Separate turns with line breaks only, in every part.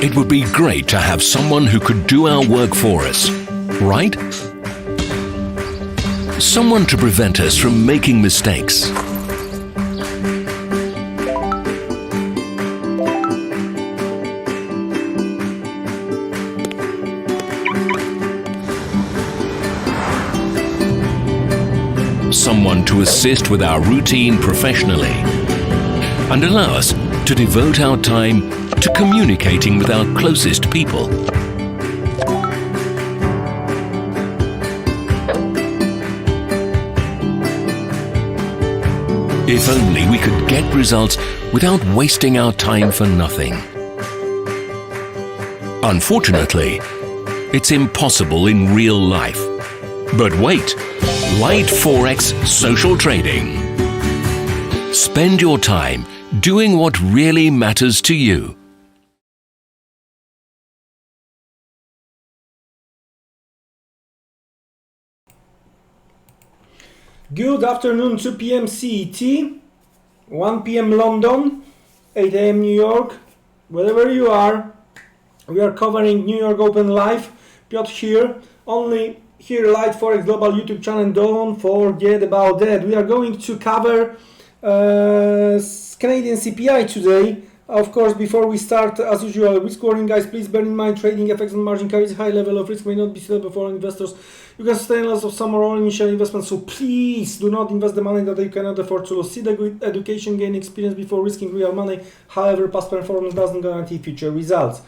It would be great to have someone who could do our work for us, right? Someone to prevent us from making mistakes. Someone to assist with our routine professionally and allow us to devote our time to communicating with our closest people. If only we could get results without wasting our time for nothing. Unfortunately, it's impossible in real life. But wait, Light Forex Social Trading. Spend your time doing what really matters to you.
Good afternoon, 2 p.m. CET, 1 p.m. London, 8 a.m. New York. Wherever you are, we are covering New York Open Live. Piotr here, only here Light Forex Global YouTube channel. Don't forget about that. We are going to cover Canadian CPI today. Of course, before we start, as usual, risk warning, guys, please bear in mind trading FX and margin carries a high level of risk, may not be suitable for investors. You can sustain loss of some or all initial investments, so please do not invest the money that you cannot afford to lose. See the good education, gain experience before risking real money. However, past performance doesn't guarantee future results.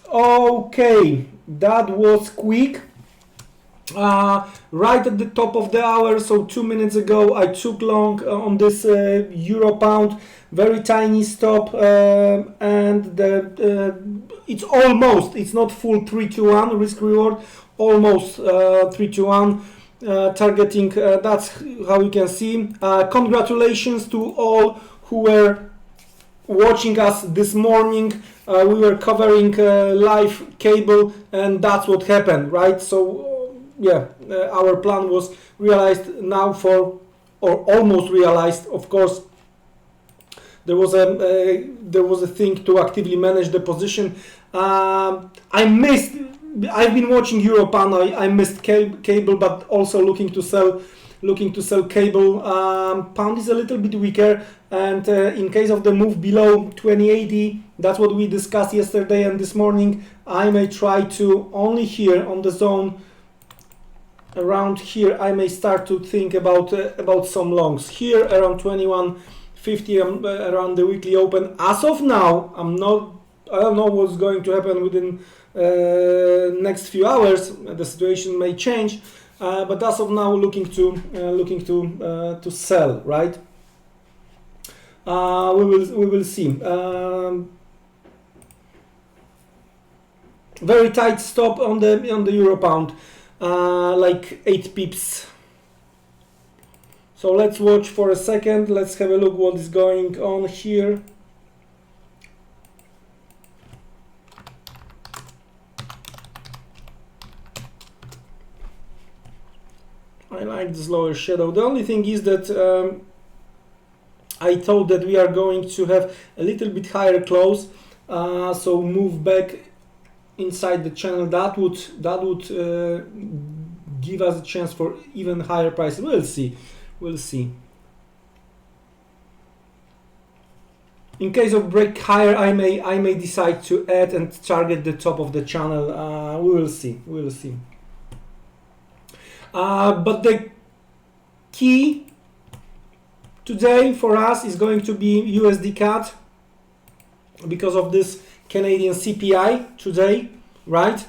Okay, that was quick. Right at the top of the hour, so 2 minutes ago, I took long on this euro pound, very tiny stop, and it's almost, it's not full 3-1 risk reward, almost 3-1 targeting. That's how you can see. Congratulations to all who were watching us this morning. We were covering live cable, and that's what happened, right? So yeah, our plan was realized now or almost realized. Of course, there was a thing to actively manage the position. I've been watching Europan. I missed cable, but also looking to sell cable. Pound is a little bit weaker, and in case of the move below 2080, that's what we discussed yesterday and this morning. I may try to only here on the zone. Around here, I may start to think about some longs here around 21.50 around the weekly open. As of now, I don't know what's going to happen within next few hours. The situation may change, but as of now, looking to sell. Right? We will see. Very tight stop on the euro pound. Like 8 pips. So let's watch for a second. Let's have a look what is going on here. I like this lower shadow. The only thing is that I thought that we are going to have a little bit higher close, so move back inside the channel. That would give us a chance for even higher prices. We'll see. In case of break higher, I may decide to add and target the top of the channel. We will see. But the key today for us is going to be USDCAD because of this Canadian CPI today, right?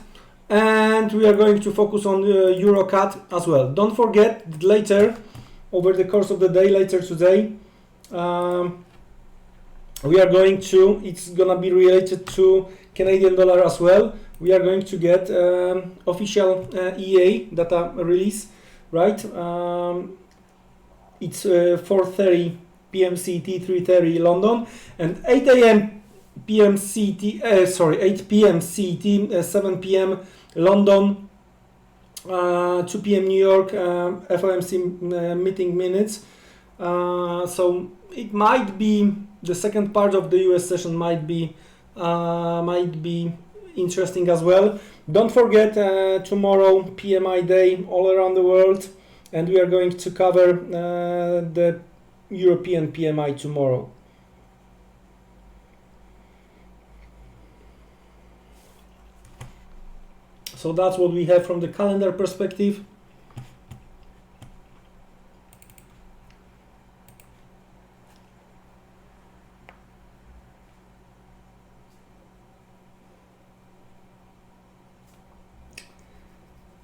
And we are going to focus on EURCAD as well. Don't forget that later, over the course of the day, later today, we are going to, it's gonna be related to Canadian dollar as well. We are going to get official EA data release, right? It's 4:30 p.m. CT, 3:30 London, and 8 a.m. PM CT, 8 p.m. CT, 7 p.m. London, 2 p.m. New York, FOMC meeting minutes. So it might be the second part of the US session might be interesting as well. Don't forget tomorrow PMI day all around the world, and we are going to cover the European PMI tomorrow. So that's what we have from the calendar perspective.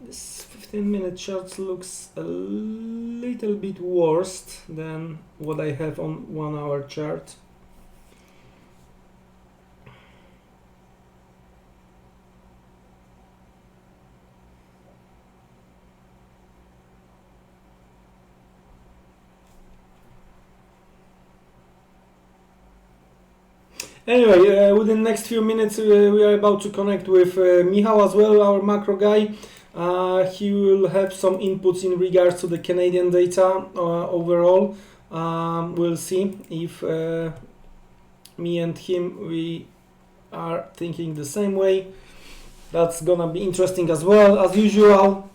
This 15-minute chart looks a little bit worse than what I have on 1 hour chart. Anyway, within the next few minutes we are about to connect with Michał as well, our macro guy. He will have some inputs in regards to the Canadian data overall. We'll see if me and him, we are thinking the same way. That's gonna be interesting as well, as usual.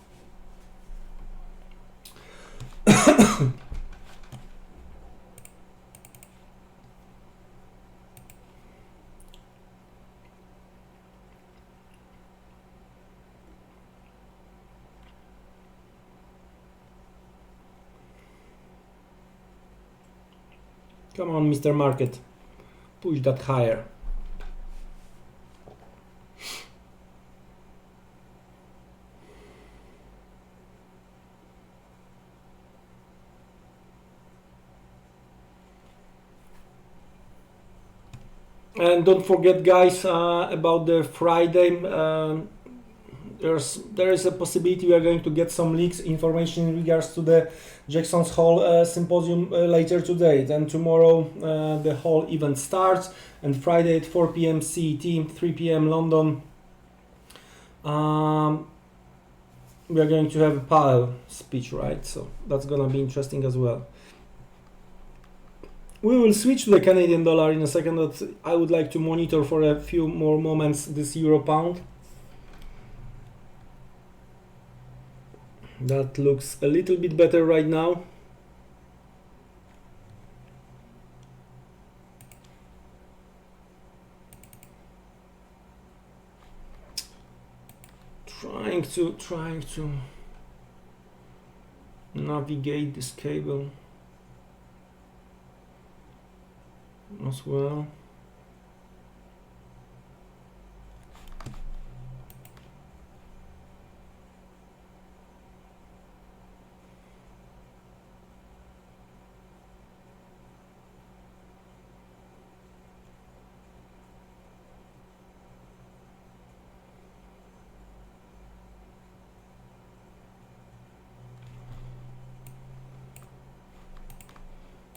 Come on, Mr. Market, push that higher. And don't forget, guys, about the Friday. There is a possibility we are going to get some leaks information in regards to the Jackson's Hole symposium later today. Then tomorrow the whole event starts, and Friday at 4 p.m. CET, 3 p.m. London, we are going to have a Powell speech, right? So that's gonna be interesting as well. We will switch to the Canadian dollar in a second, but I would like to monitor for a few more moments this euro pound. That looks a little bit better right now. Trying to navigate this cable as well.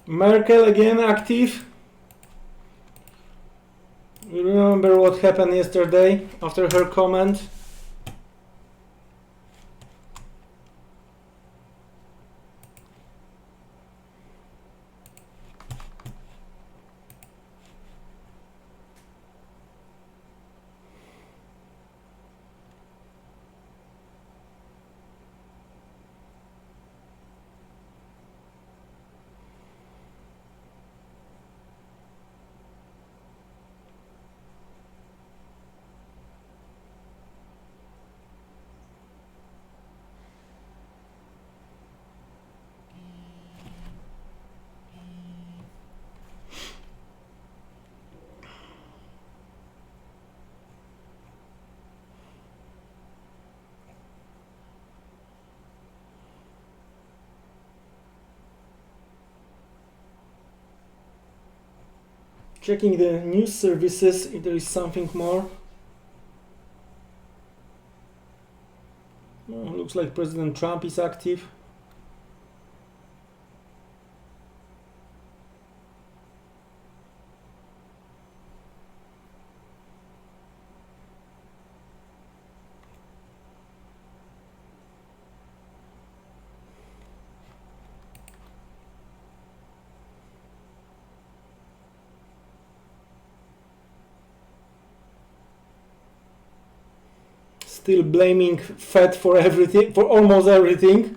Merkel again active. You remember what happened yesterday after her comment? Checking the news services if there is something more. Looks like President Trump is active. still blaming Fed for everything, for almost everything.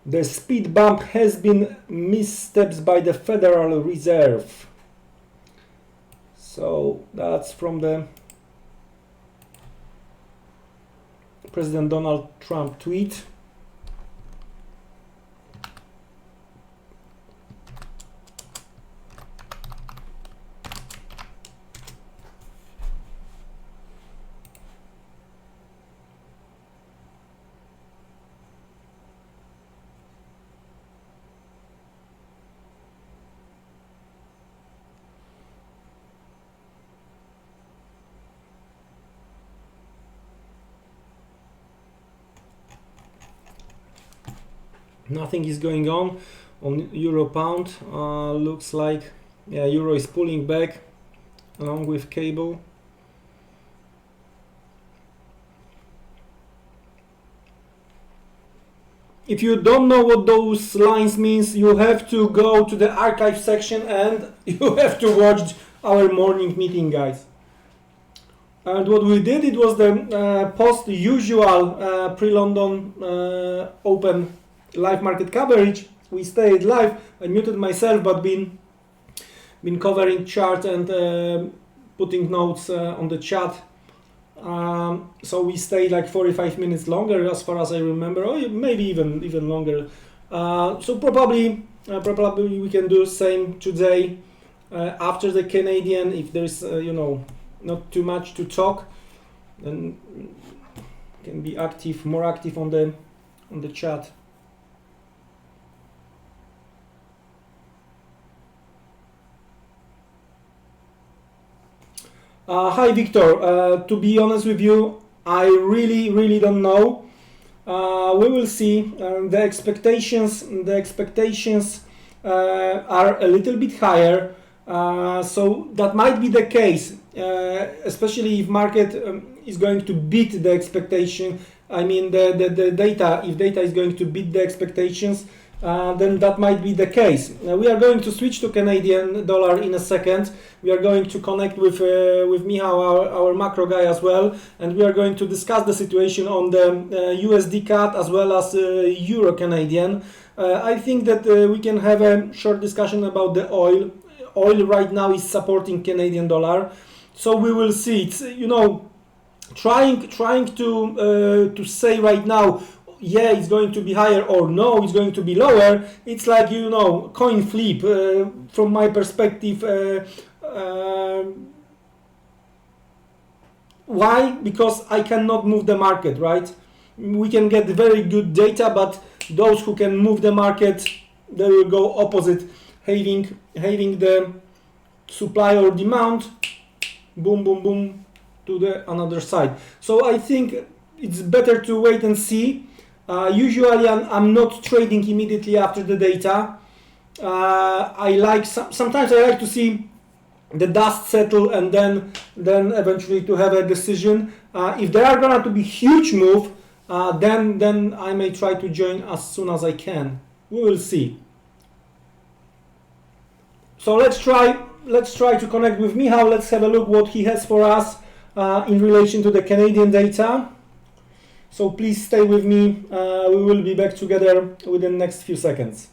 The speed bump has been missteps by the Federal Reserve. So that's from the President Donald Trump tweet. Nothing is going on euro pound. Looks like, yeah, euro is pulling back along with cable. If you don't know what those lines means, you have to go to the archive section and you have to watch our morning meeting, guys. And what we did, it was the post-usual pre-London open live market coverage. We stayed live. I muted myself, but been covering chart and putting notes on the chat. So we stayed like 45 minutes longer, as far as I remember, or maybe even longer. So probably we can do same today after the Canadian. If there's you know, not too much to talk, then can be active, more active on the chat. Hi Victor, to be honest with you, I really don't know. We will see. The expectations are a little bit higher, so that might be the case, especially if market is going to beat the expectation. I mean the data, if data is going to beat the expectations, then that might be the case. We are going to switch to Canadian dollar in a second. We are going to connect with Michał, our macro guy as well, and we are going to discuss the situation on the USDCAD as well as Euro Canadian. I think that we can have a short discussion about the oil. Oil right now is supporting Canadian dollar, so we will see. It's, you know, trying to say right now, yeah, it's going to be higher, or no, it's going to be lower. It's like, you know, coin flip from my perspective. Why? Because I cannot move the market, right? We can get very good data, but those who can move the market, they will go opposite, having the supply or demand, boom, boom, boom, to the another side. So I think it's better to wait and see. Usually I'm not trading immediately after the data. I like sometimes I like to see the dust settle and then eventually to have a decision. If there are gonna to be huge move, then I may try to join as soon as I can. We will see. So let's try to connect with Michał. Let's have a look what he has for us in relation to the Canadian data. So please stay with me. We will be back together within the next few seconds.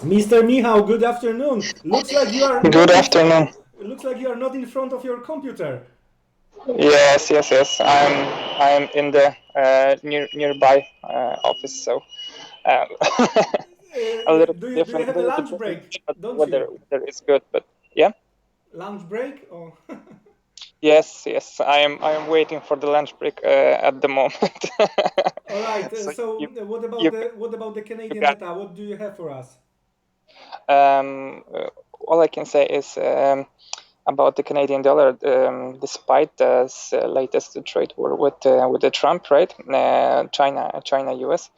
Mr. Michał, good afternoon. Looks like you are
Good afternoon.
Looks like you are not in front of your computer.
Yes, yes, yes. I'm in the nearby office, so um, a little
Do you
different, a
have a
little bit
lunch
different,
break?
but
Don't
weather is good. But yeah,
lunch break? Or
yes, yes. I am waiting for the lunch break at the moment.
all right.
So
So
you
what
you
about the
you
Canadian
got
data? What do you have for us?
all I can say is about the Canadian dollar. Despite the latest trade war with the Trump, right? China, US.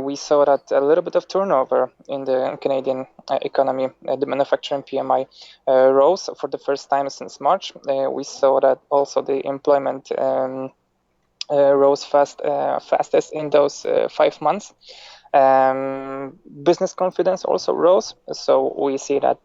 We saw that a little bit of turnover in the Canadian economy. The manufacturing PMI rose for the first time since March. We saw that also the employment rose fastest in those 5 months. Business confidence also rose, so we see that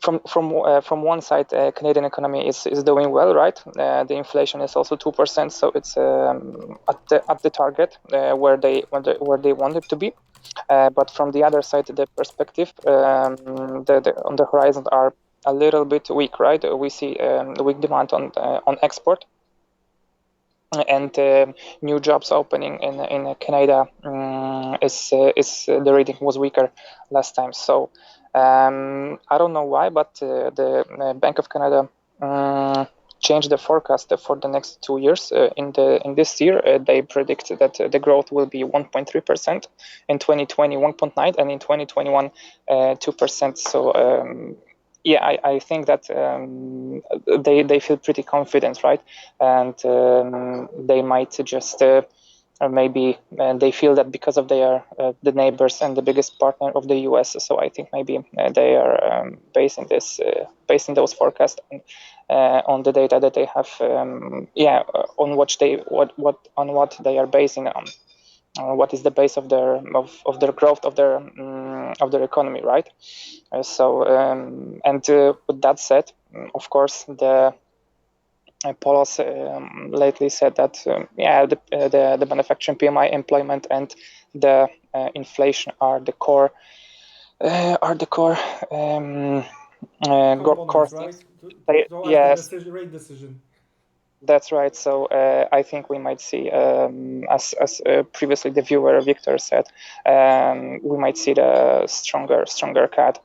from one side, Canadian economy is doing well, right? The inflation is also 2%, so it's at the target where they want it to be. But from the other side, the perspective, on the horizon are a little bit weak, right? We see weak demand on export, and new jobs opening in Canada is the rating was weaker last time. So I don't know why, but the Bank of Canada changed the forecast for the next 2 years. In this year, they predict that the growth will be 1.3%, in 2020 1.9, and in 2021 2%. So yeah, I think that they feel pretty confident, right? And they might just or maybe they feel that because of they are the neighbors and the biggest partner of the US. So I think maybe they are basing those forecasts on the data that they have. On what they are basing on. What is the base of their growth of their economy, right? With that said, of course, the Polos lately said that the manufacturing PMI, employment, and the inflation are the core core
Components, right?
things.
Towards the
Yes,
decision, rate decision.
that's right. So I think we might see, as previously the viewer Victor said, we might see the stronger CAD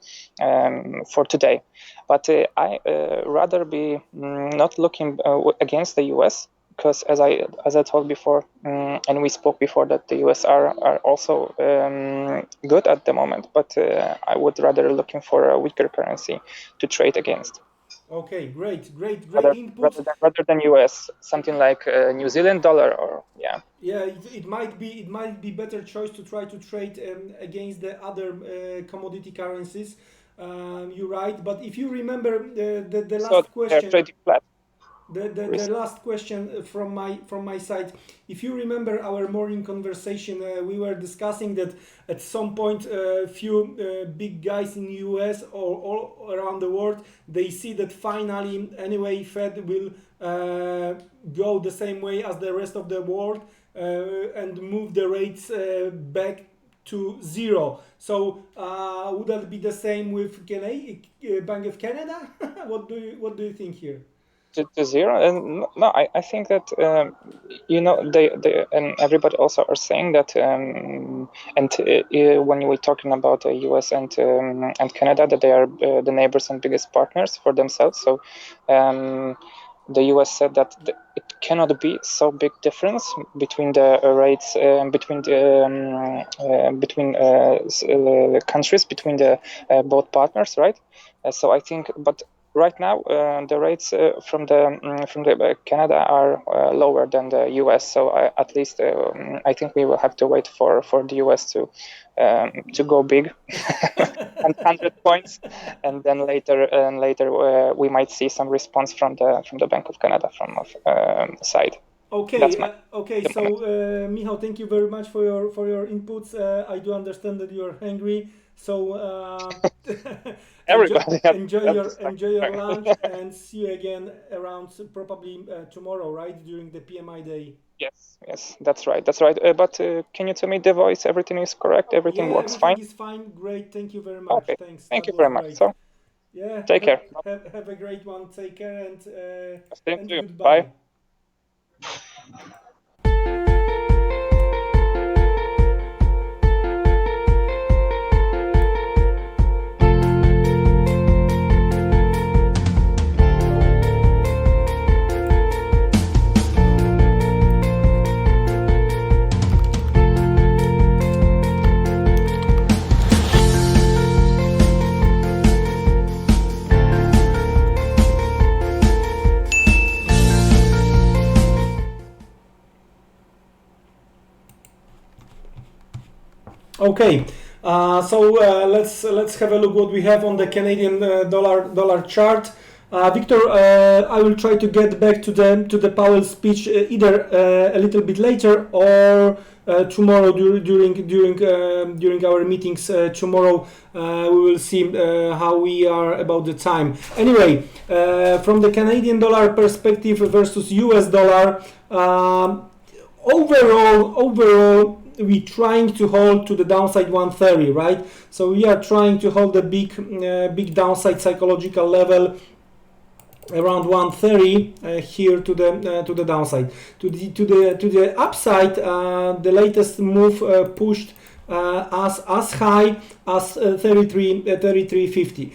for today. But I rather be not looking against the US, because as I told before, and we spoke before, that the US are also good at the moment. But I would rather looking for a weaker currency to trade against,
Okay, great input.
rather than US, something like New Zealand dollar, or yeah.
Yeah, it might be better choice to try to trade against the other commodity currencies. You're right, but if you remember the
So
last
they're
question,
trading flat
the
recently.
last question from my side. If you remember our morning conversation, we were discussing that at some point a few big guys in US or all around the world, they see that finally anyway Fed will go the same way as the rest of the world and move the rates back to zero. So would that be the same with Bank of Canada? What do you think here?
To zero. And no, I think that they and everybody also are saying that, and when we're talking about the US and Canada, that they are the neighbors and biggest partners for themselves. So the US said that it cannot be so big difference between the rates, between countries, between the both partners, right? So I think, but right now the rates from the Canada are lower than the US. So at least I think we will have to wait for the US to go big and 100 points, and then later we might see some response from the Bank of Canada from side. That's my
Okay.
the
So,
moment.
Michał, thank you very much for your inputs. I do understand that you are hungry, so
Everybody have this
enjoy your
time.
lunch, and see you again around probably tomorrow, right, during the PMI day.
Yes, that's right. But can you tell me the voice? Everything is correct. Everything
Yeah,
works
everything
fine.
is fine. Great. Thank you very much.
Okay,
Thanks.
thank
That
you
was
very much.
great.
So
Yeah.
Take care.
Have a great one. Take care
Same
and
to you.
goodbye.
Bye.
Okay, let's have a look what we have on the Canadian dollar chart. Victor, I will try to get back to the Powell speech either a little bit later or tomorrow during our meetings tomorrow. We will see how we are about the time. Anyway, from the Canadian dollar perspective versus US dollar, overall we're trying to hold to the downside 130, right? So we are trying to hold the big downside psychological level around 130 here to the downside. To the upside, the latest move pushed as high as 33.50.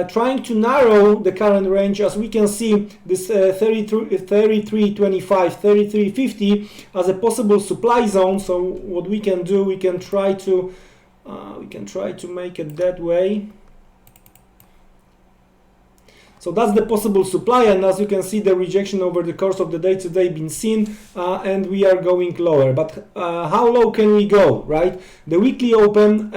Trying to narrow the current range, as we can see, this 33.25, 33.50 as a possible supply zone. So what we can do, we can try to make it that way. So that's the possible supply, and as you can see, the rejection over the course of the day today been seen, and we are going lower. But how low can we go, right? The weekly open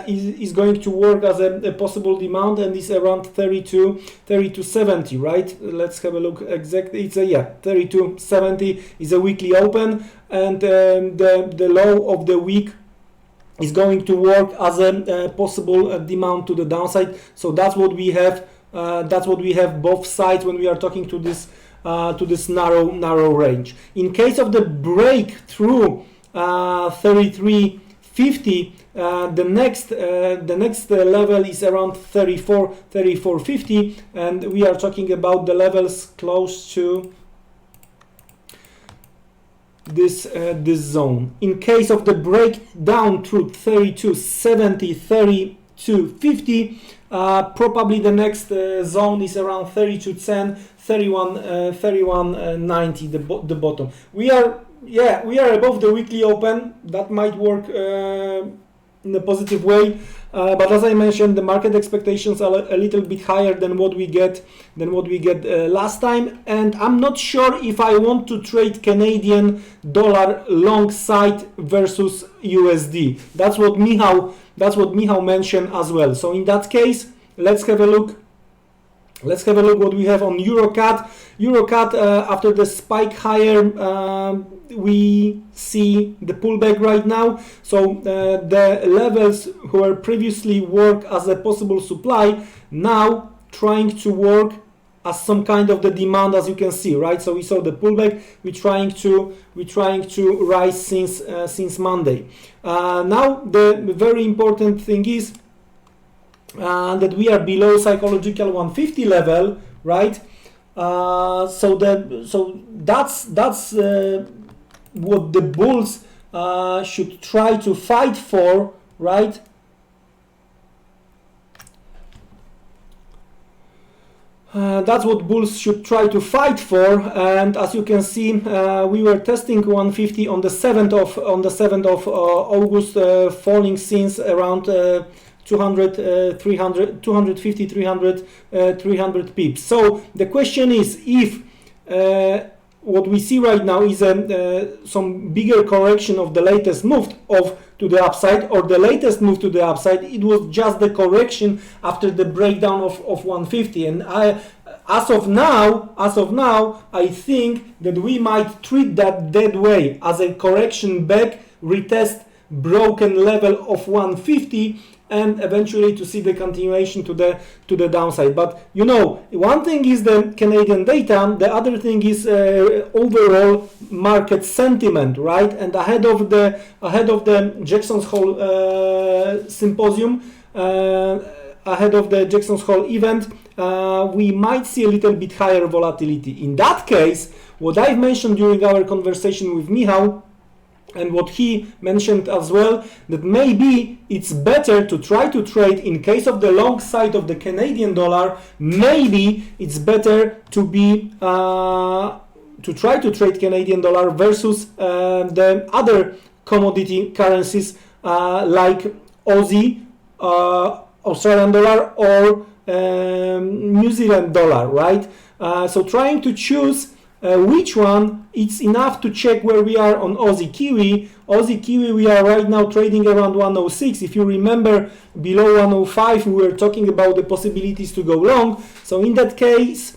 is going to work as a possible demand, and is around 32.70, right? Let's have a look exactly. It's 32.70 is a weekly open, and the low of the week is going to work as a possible demand to the downside. So that's what we have. That's what we have both sides when we are talking to this narrow range. In case of the breakthrough 33.50, the next level is around 34.50, and we are talking about the levels close to this zone. In case of the breakdown through 32.70, 32.50, probably the next zone is around 32.10, 31.90, the bottom. We are above the weekly open. That might work in a positive way, but as I mentioned, the market expectations are a little bit higher than what we get last time, and I'm not sure if I want to trade Canadian dollar long side versus USD. That's what Michał mentioned as well. So in that case, let's have a look what we have on EURCAD. EURCAD, after the spike higher, we see the pullback right now. So the levels who were previously worked as a possible supply now trying to work as some kind of the demand, as you can see, right? So we saw the pullback. We're trying to rise since Monday. Now the very important thing is that we are below psychological 150 level, right? So that's what the bulls should try to fight for, right? That's what bulls should try to fight for, and as you can see, we were testing 150 on the 7th of August, falling since around 250, 300 pips. So the question is, if what we see right now is some bigger correction of the latest move to the upside, or the latest move to the upside, it was just the correction after the breakdown of 150. And as of now, I think that we might treat that way as a correction back, retest broken level of 150, and eventually to see the continuation to the downside. But you know, one thing is the Canadian data, the other thing is overall market sentiment, right? And ahead of the Jackson's Hole symposium, ahead of the Jackson's Hole event, we might see a little bit higher volatility. In that case, what I've mentioned during our conversation with Michał, and what he mentioned as well, that maybe it's better to try to trade, in case of the long side of the Canadian dollar, maybe it's better to be to try to trade Canadian dollar versus the other commodity currencies like Aussie, Australian dollar, or New Zealand dollar, right? So trying to choose which one, it's enough to check where we are on Aussie Kiwi. Aussie Kiwi, we are right now trading around 106. If you remember, below 105, we were talking about the possibilities to go long. So in that case,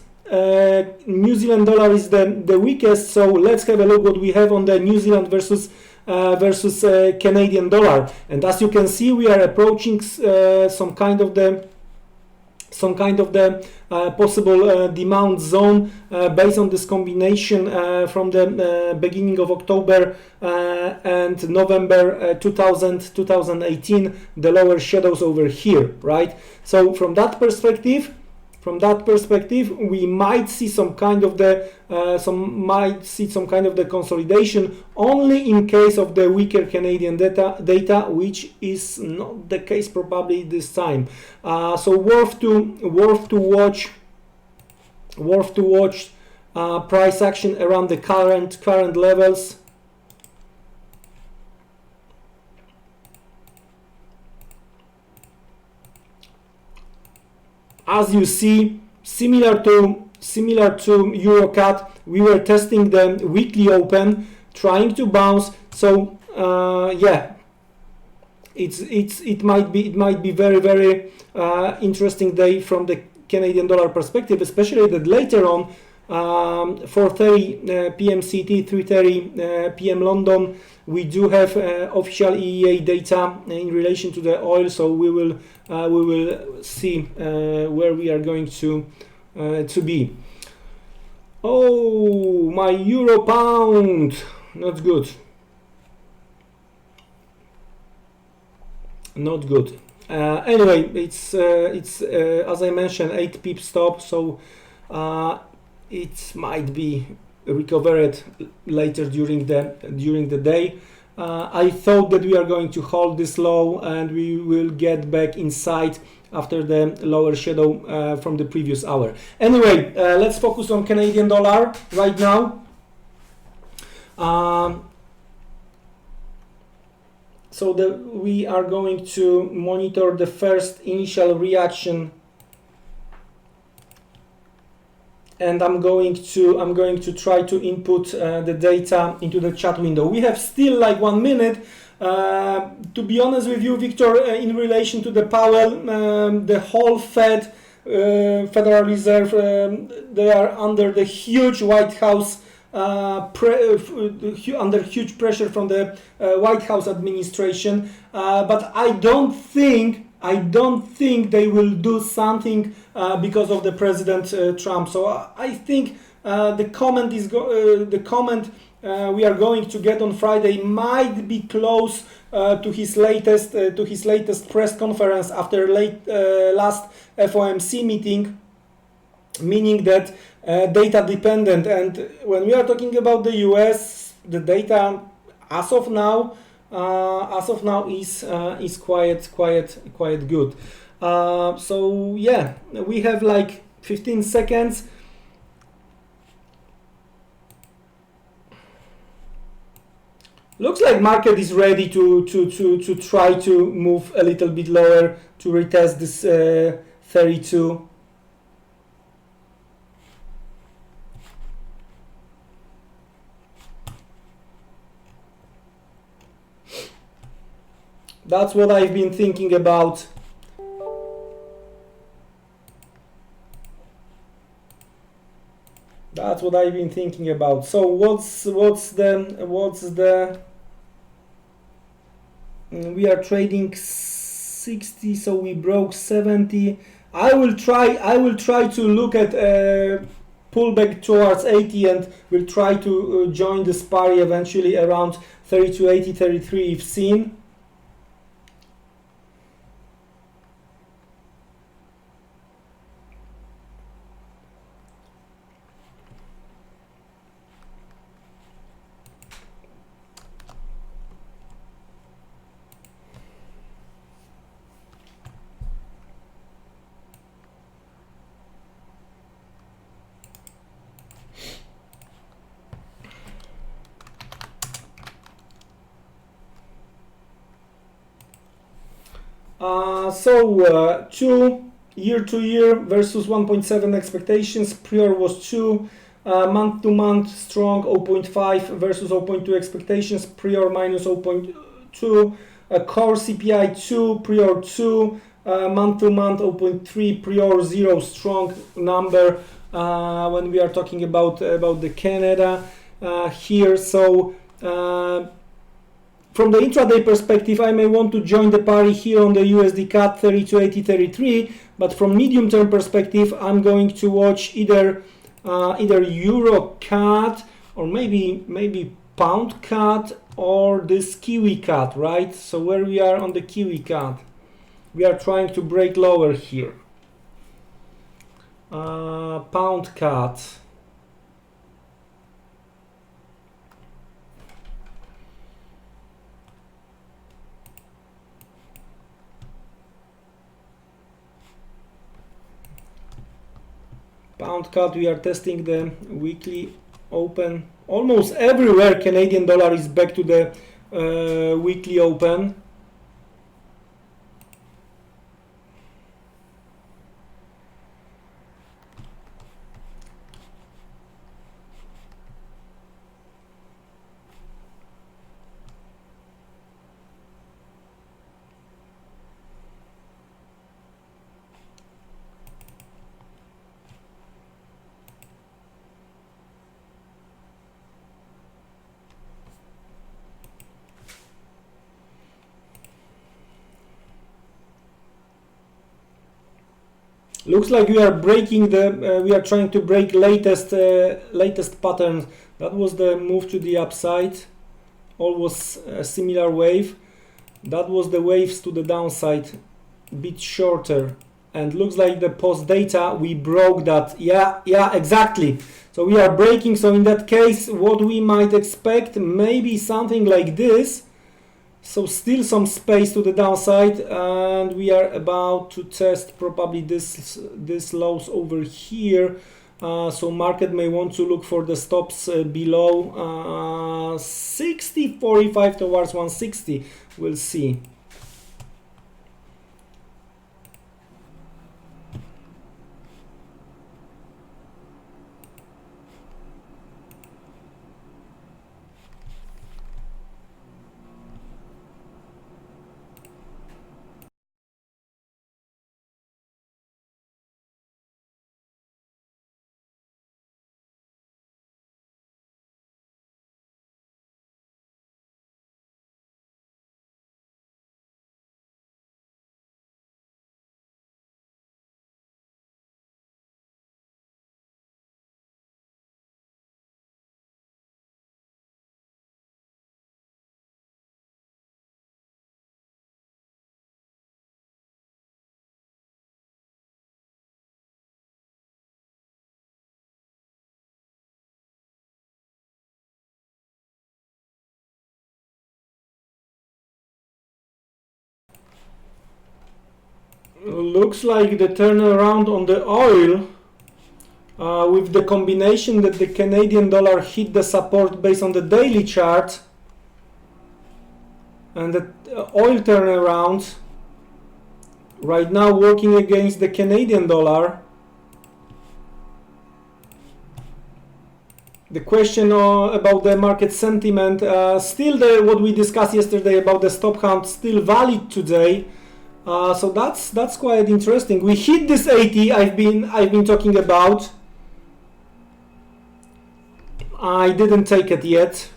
New Zealand dollar is the weakest. So let's have a look what we have on the New Zealand versus Canadian dollar. And as you can see, we are approaching some kind of the possible demand zone based on this combination from the beginning of October and November 2018, the lower shadows over here, right? So from that perspective, we might see some kind of the consolidation only in case of the weaker Canadian data, which is not the case probably this time. So worth to watch price action around the current levels. As you see, similar to EURCAD, we were testing the weekly open, trying to bounce. So yeah, it might be very interesting day from the Canadian dollar perspective, especially that later on 4:30 p.m. CT, 3:30 p.m. London, we do have official EEA data in relation to the oil, so we will see where we are going to be. Oh, my euro pound, not good. Not good. Anyway, it's as I mentioned, 8 pip stop, so it might be recovered later during the day. I thought that we are going to hold this low and we will get back inside after the lower shadow from the previous hour. Anyway, let's focus on Canadian dollar right now. So we are going to monitor the first initial reaction, and I'm going to try to input the data into the chat window. We have still like 1 minute. To be honest with you, Victor, in relation to the Powell, the whole Federal Reserve, they are under the huge White House, under huge pressure from the White House administration. But I don't think they will do something because of the President Trump. So I think the comment we are going to get on Friday might be close to his latest press conference after last FOMC meeting, meaning that data dependent. And when we are talking about the US, the data as of now is quite good. So yeah, we have like 15 seconds. Looks like market is ready to try to move a little bit lower to retest this 32. That's what I've been thinking about. That's what I've been thinking about. So what's the we are trading 60, so we broke 70. I will try to look at pullback towards 80, and we'll try to join the SPARI eventually around 32.80, 33 if seen. 2 year to year versus 1.7 expectations. Prior was 2. Month to month strong 0.5 versus 0.2 expectations. Prior minus 0.2. Core CPI 2. Prior 2. Month to month 0.3. Prior 0. Strong number when we are talking about the Canada here. So from the intraday perspective, I may want to join the party here on the USDCAD 3280.33, but from medium term perspective, I'm going to watch either EURCAD or maybe pound CAD or this Kiwi CAD, right? So where we are on the Kiwi CAD, we are trying to break lower here. Pound CAD. Pound CAD, we are testing the weekly open. Almost everywhere Canadian dollar is back to the weekly open. Looks like we are breaking we are trying to break latest pattern. That was the move to the upside. Almost a similar wave. That was the waves to the downside, a bit shorter. And looks like the post data we broke that. Yeah, exactly. So we are breaking. So in that case, what we might expect, maybe something like this. So still some space to the downside, and we are about to test probably this lows over here. So market may want to look for the stops below 60.45 towards 160. We'll see. Looks like the turnaround on the oil with the combination that the Canadian dollar hit the support based on the daily chart and the oil turnaround right now working against the Canadian dollar. The question about the market sentiment, still what we discussed yesterday about the stop count still valid today. So that's quite interesting. We hit this 80 I've been talking about. I didn't take it yet.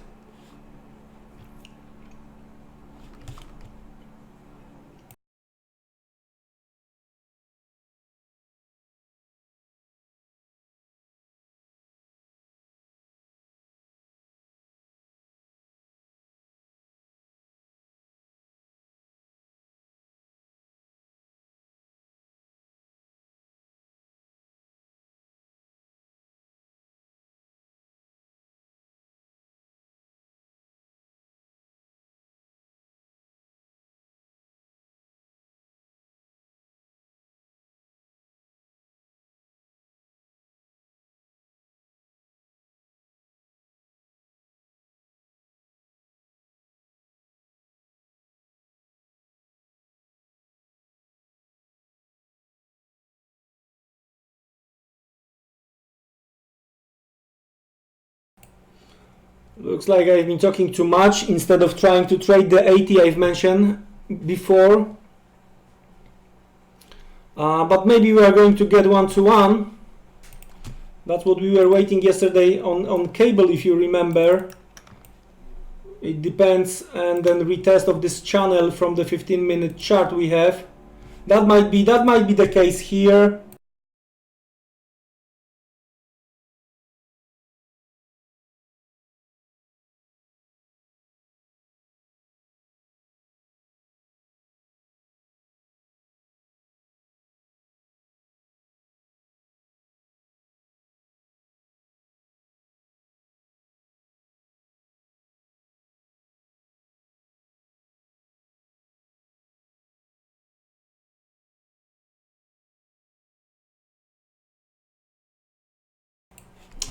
Looks like I've been talking too much instead of trying to trade the 80 I've mentioned before. But maybe we are going to get 1-to-1. That's what we were waiting yesterday on cable, if you remember. It depends, and then retest of this channel from the 15-minute chart we have. That might be the case here.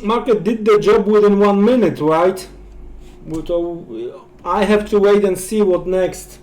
Market did the job within 1 minute, right? I have to wait and see what next.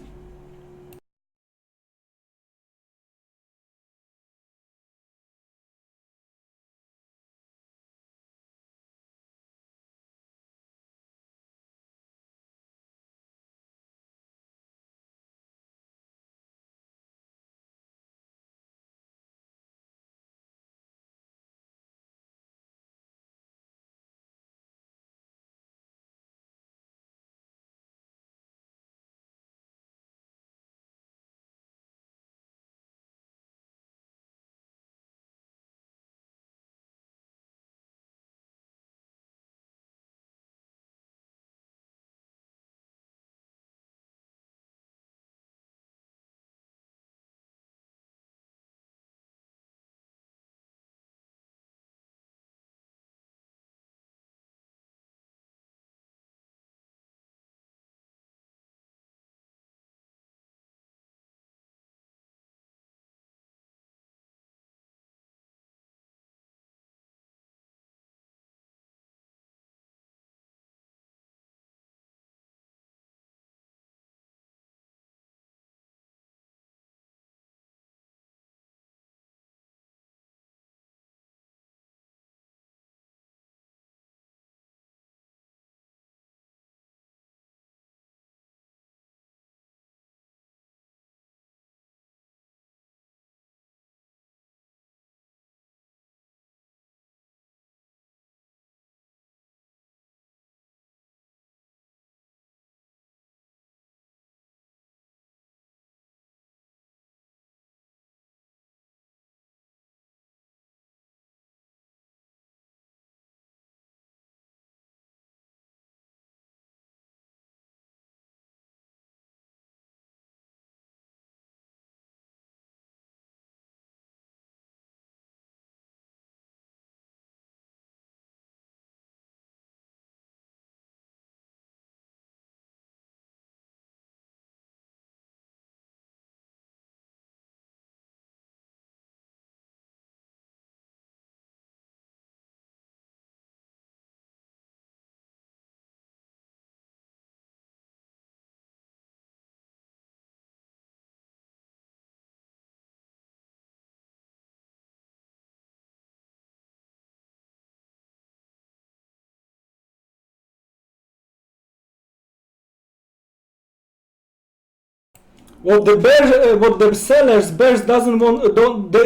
What the sellers, bears doesn't want,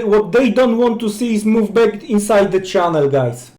what they don't want to see is move back inside the channel, guys.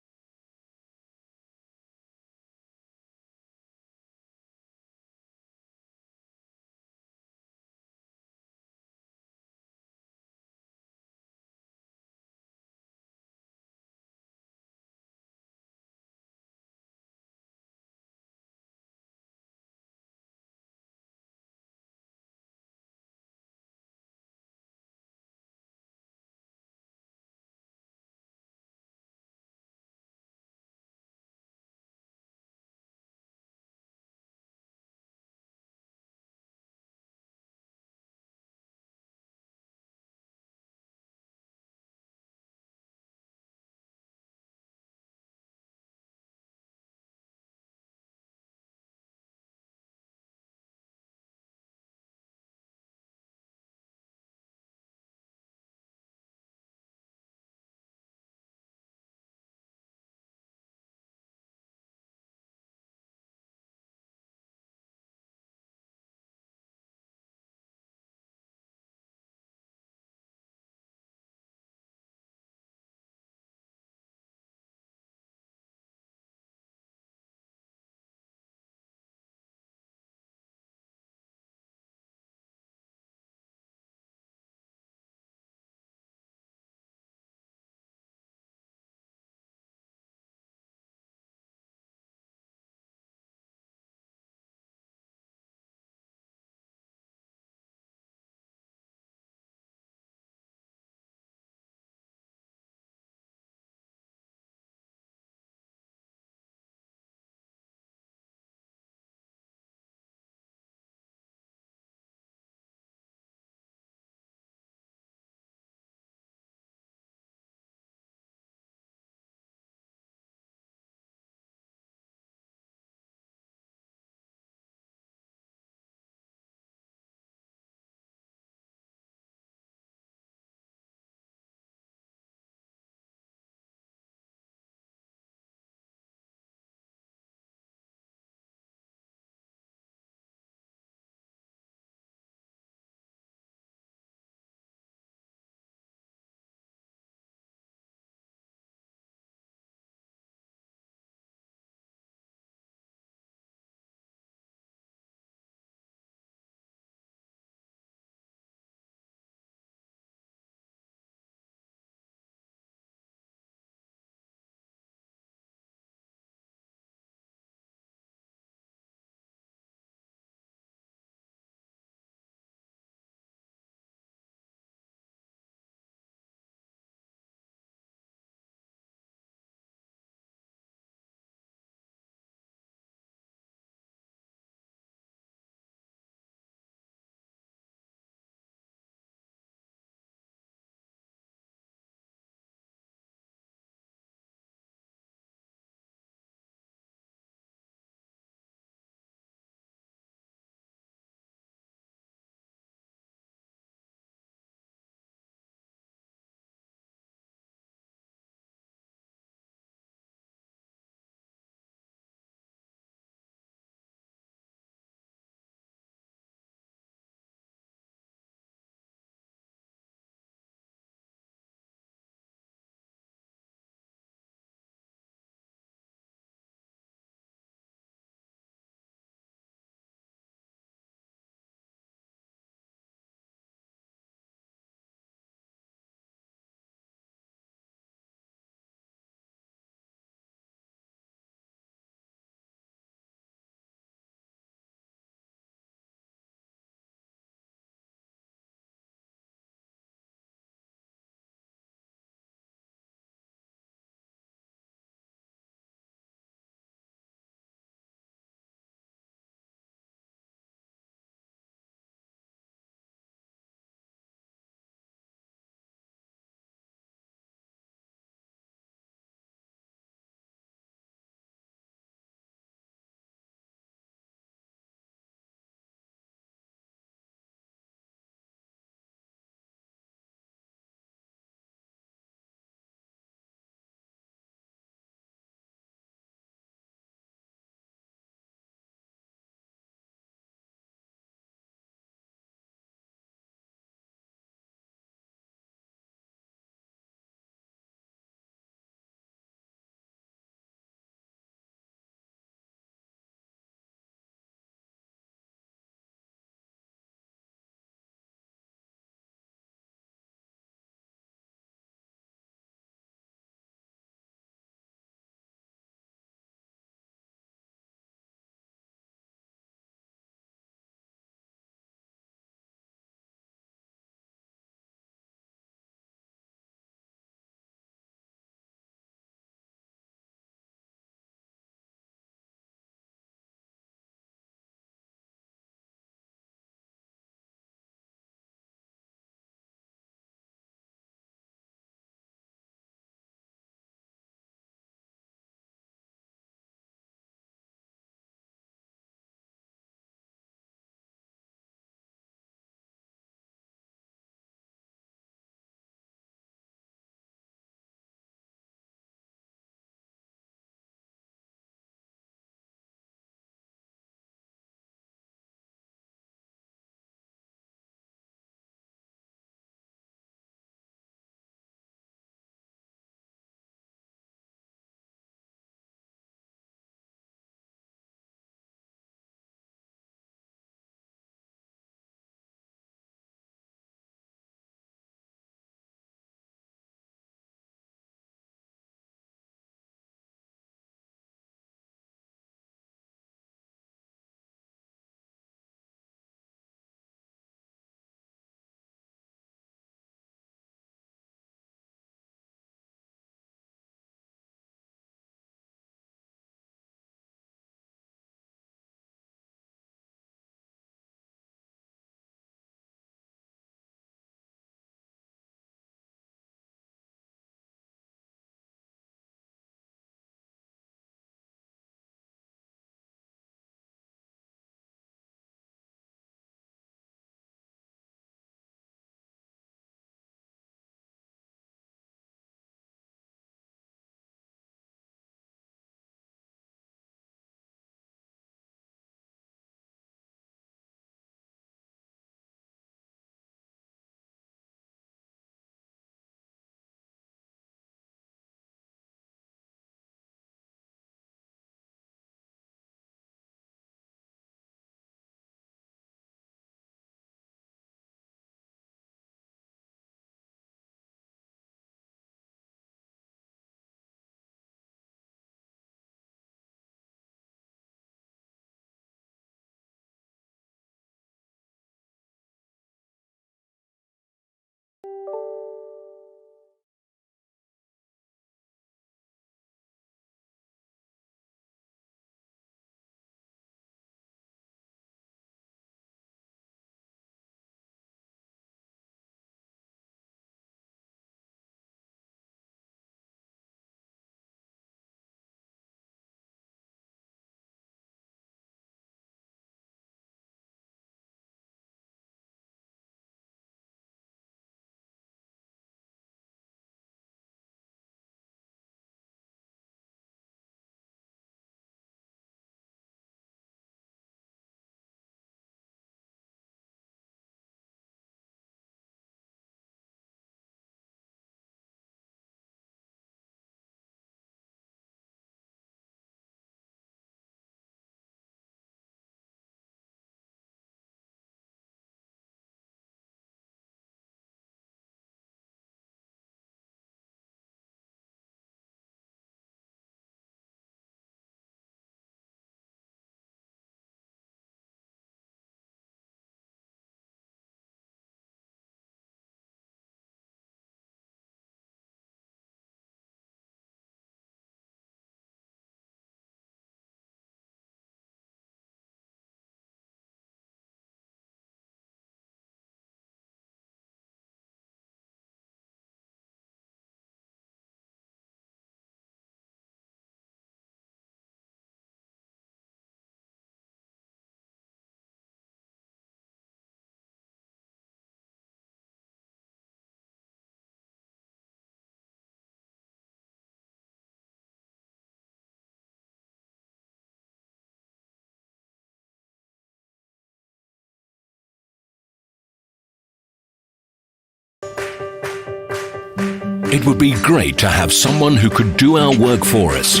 It would be great to have someone who could do our work for us,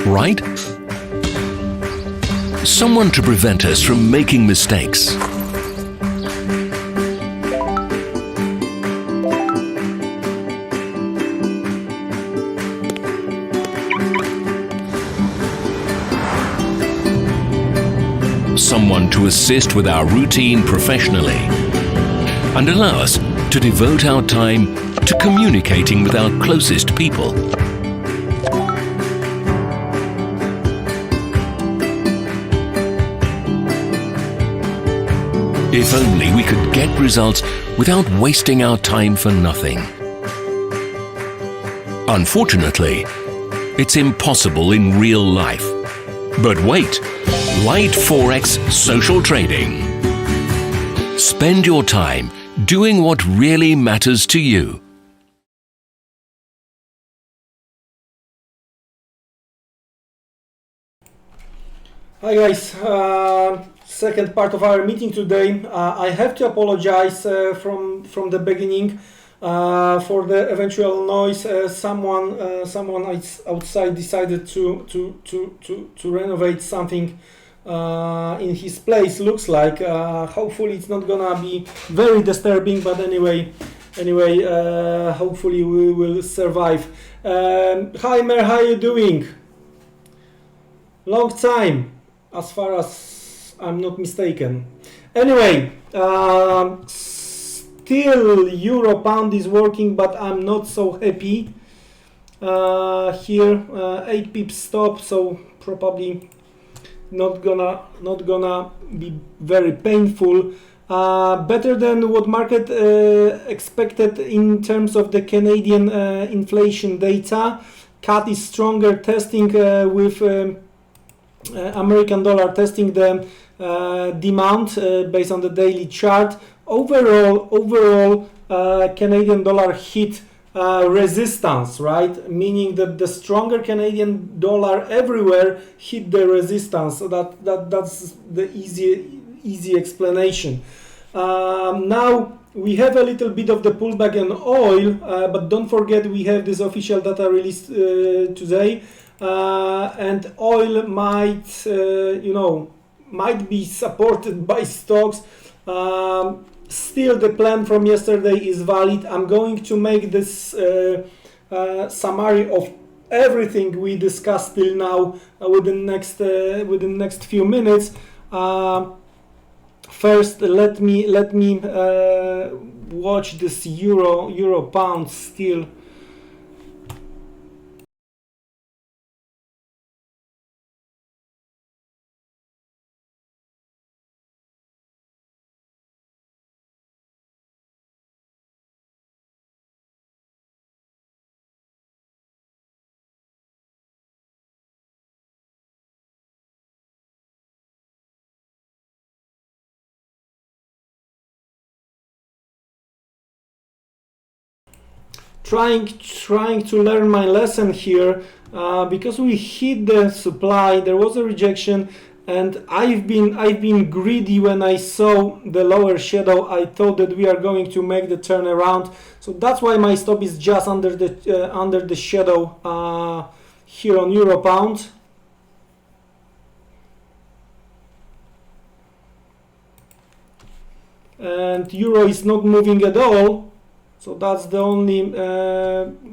right? Someone to prevent us from making mistakes. Someone to assist with our routine professionally and allow us to devote our time to communicating with our closest people. If only we could get results without wasting our time for nothing. Unfortunately, it's impossible in real life. But wait, Light Forex social trading. Spend your time doing what really matters to you.
Hi guys, second part of our meeting today. I have to apologize from the beginning for the eventual noise. Someone outside decided to renovate something in his place. Looks like. Hopefully it's not gonna be very disturbing, but anyway, hopefully we will survive. Hi Mer, how you doing? Long time, as far as I'm not mistaken. Anyway, still Euro Pound is working, but I'm not so happy. Here 8 pips stop, so probably not gonna be very painful. Better than what market expected in terms of the Canadian inflation data. CAD is stronger, testing with American dollar, testing the demand based on the daily chart. Overall, Canadian dollar hit resistance, right? Meaning that the stronger Canadian dollar everywhere hit the resistance. So that's the easy explanation. Now we have a little bit of the pullback in oil, but don't forget we have this official data released today, and oil might be supported by stocks. Still, the plan from yesterday is valid. I'm going to make this summary of everything we discussed till now within next few minutes. First, let me watch this euro pound still. Trying to learn my lesson here, because we hit the supply, there was a rejection, and I've been greedy when I saw the lower shadow. I thought that we are going to make the turnaround, so that's why my stop is just under the shadow here on Euro Pound. And Euro is not moving at all. So that's the only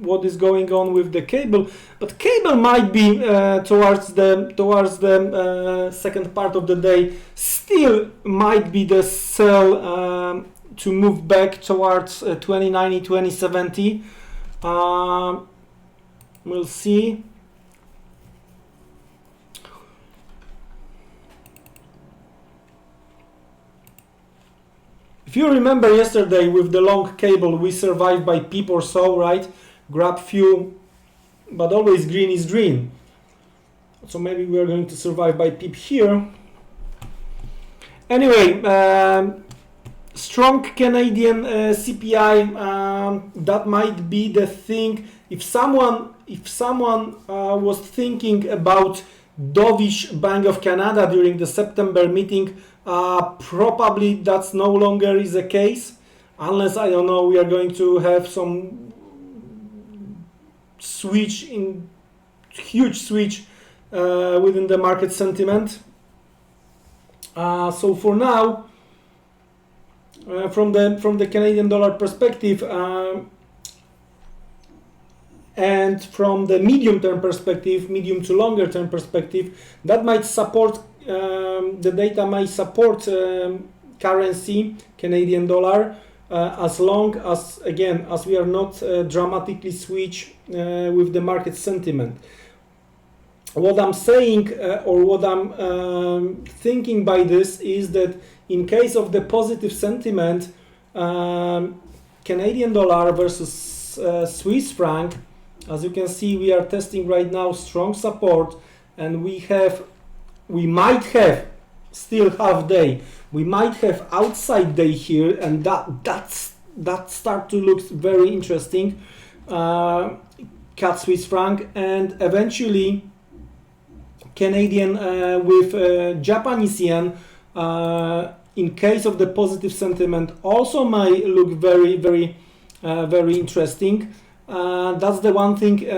what is going on with the cable, but cable might be towards the second part of the day. Still might be the sell to move back towards 2090, 2070. We'll see. If you remember yesterday with the long cable, we survived by pip or so, right? Grab few, but always green is green. So maybe we are going to survive by pip here. Anyway, strong Canadian CPI, that might be the thing. If someone was thinking about dovish Bank of Canada during the September meeting, probably that's no longer is the case, unless, I don't know, we are going to have some huge switch within the market sentiment. So for now, from the Canadian dollar perspective, and from the medium to longer term perspective, that might support, the data might support currency, Canadian dollar, as long as, again, as we are not dramatically switch with the market sentiment. What I'm saying, or what I'm thinking by this, is that in case of the positive sentiment, Canadian dollar versus Swiss franc, as you can see, we are testing right now strong support, and we might have still half day. We might have outside day here, and that start to look very interesting. CAD Swiss franc, and eventually Canadian with Japanese yen. In case of the positive sentiment, also might look very, very, very interesting. That's the one thing.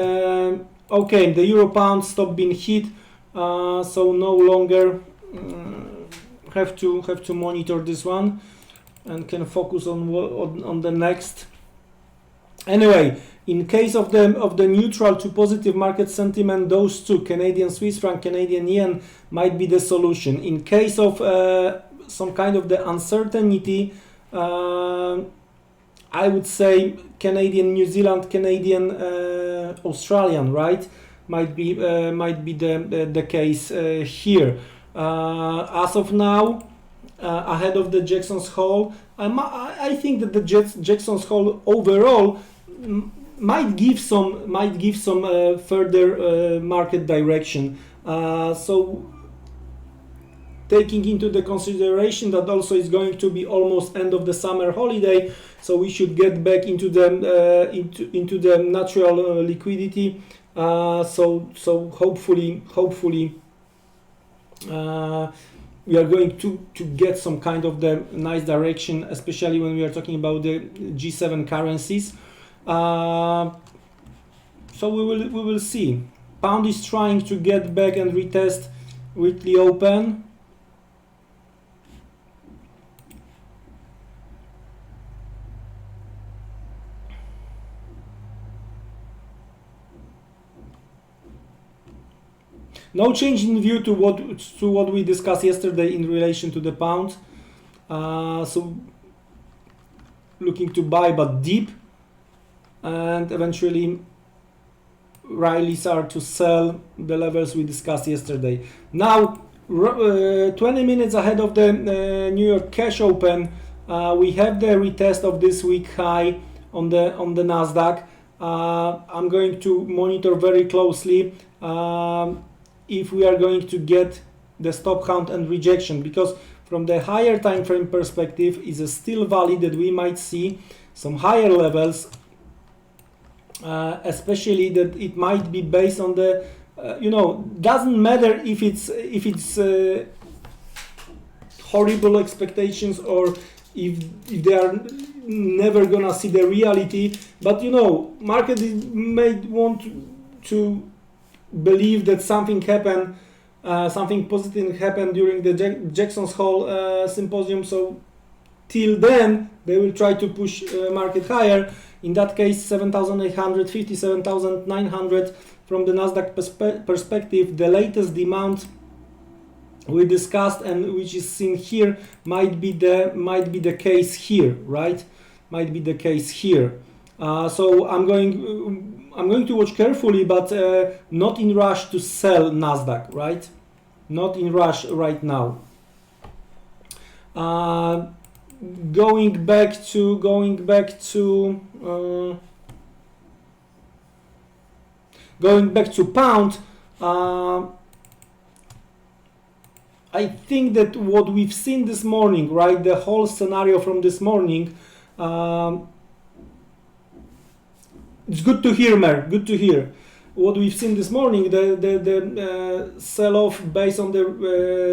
Okay, the euro pound stopped being hit, so no longer have to monitor this one, and can focus on the next. Anyway, in case of the neutral to positive market sentiment, those two, Canadian Swiss franc, Canadian yen, might be the solution. In case of some kind of the uncertainty, I would say Canadian, New Zealand, Canadian, Australian, right? Might be the case here. As of now, ahead of the Jackson's Hole, I think that the Jackson's Hole overall might give some further market direction. So taking into the consideration that also is going to be almost end of the summer holiday, so we should get back into the into the natural liquidity. So hopefully we are going to get some kind of the nice direction, especially when we are talking about the G7 currencies. So we will see. Pound is trying to get back and retest weekly open. No change in view to what we discussed yesterday in relation to the pound. So looking to buy but deep, and eventually rallies are to sell the levels we discussed yesterday. Now 20 minutes ahead of the New York cash open, we have the retest of this week high on the Nasdaq. I'm going to monitor very closely if we are going to get the stop count and rejection, because from the higher time frame perspective is still valid that we might see some higher levels, especially that it might be based on the doesn't matter if it's horrible expectations or if they are never gonna see the reality, but market may want to believe that something happened, something positive happened during the Jackson's Hole symposium. So till then they will try to push market higher. In that case, 7,850, 7,900 from the Nasdaq perspective. The latest demand we discussed and which is seen here might be the case here, right? Might be the case here. So I'm going to watch carefully, but not in rush to sell Nasdaq, right? Not in rush right now. Going back to pound. I think that what we've seen this morning, right, the whole scenario from this morning, it's good to hear, Mer. Good to hear. What we've seen this morning, the sell-off based on the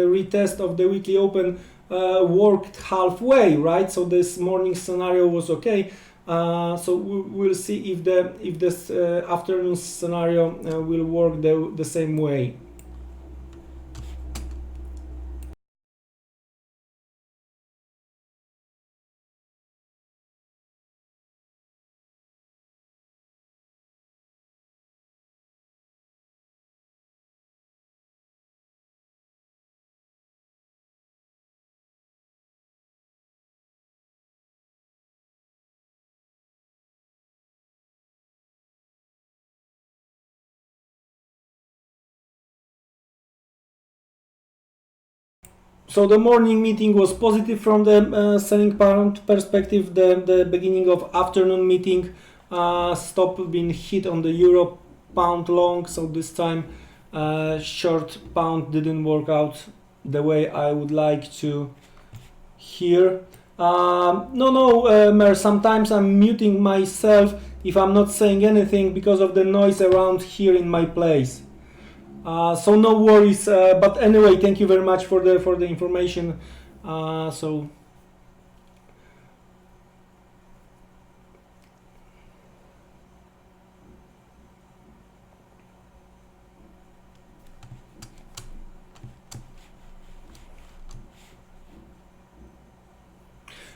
retest of the weekly open worked halfway, right? So this morning scenario was okay. So we'll see if this afternoon scenario will work the same way. So the morning meeting was positive from the selling pound perspective. The beginning of afternoon meeting stop been hit on the euro pound long. So this time short pound didn't work out the way I would like to hear. Mer, sometimes I'm muting myself if I'm not saying anything because of the noise around here in my place. So no worries, but anyway, thank you very much for the information. So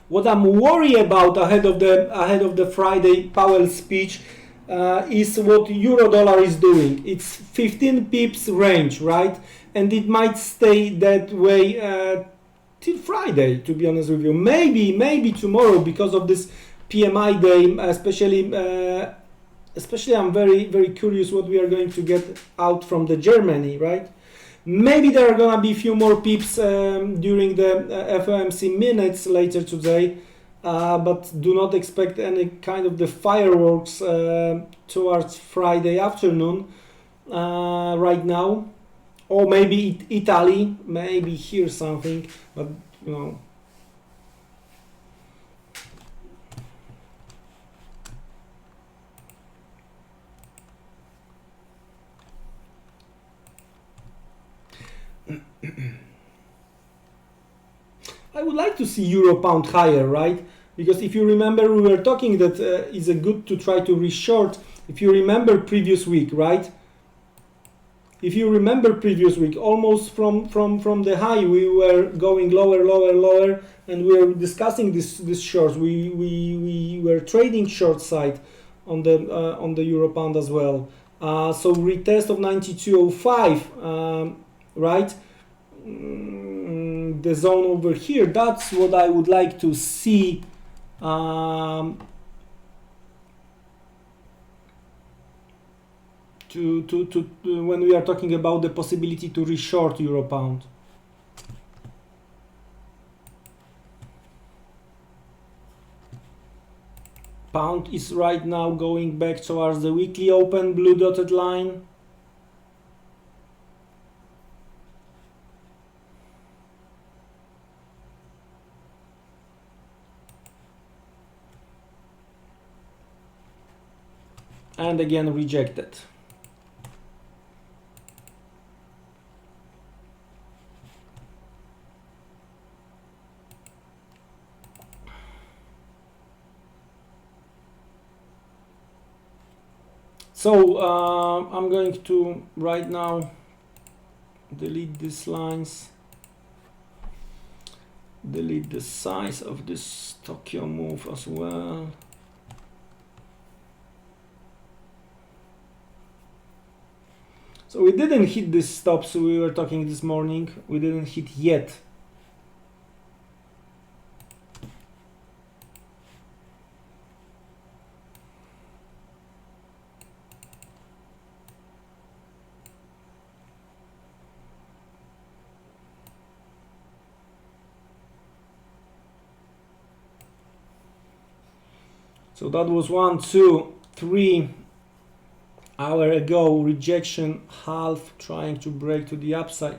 what I'm worried about ahead of the Friday Powell speech is what euro dollar is doing. It's 15 pips range, right? And it might stay that way till Friday, to be honest with you. Maybe tomorrow because of this PMI day, especially I'm very curious what we are going to get out from the Germany, right? Maybe there are gonna be a few more pips during the FOMC minutes later today, but do not expect any kind of the fireworks towards Friday afternoon right now. Or maybe Italy, maybe hear something, but you know. I would like to see euro pound higher, right? Because if you remember, we were talking that it's a good to try to reshort. If you remember previous week, right? If you remember previous week, almost from the high, we were going lower, and we were discussing this shorts. We were trading short side on the euro pound as well. So retest of 92.05, right? The zone over here. That's what I would like to see. To when we are talking about the possibility to reshort euro pound. Pound is right now going back towards the weekly open, blue dotted line. And again rejected. So I'm going to right now delete these lines, delete the size of this Tokyo move as well. So we didn't hit this stop, so we were talking this morning, we didn't hit yet. So that was 1, 2, 3 hour ago, rejection, half trying to break to the upside.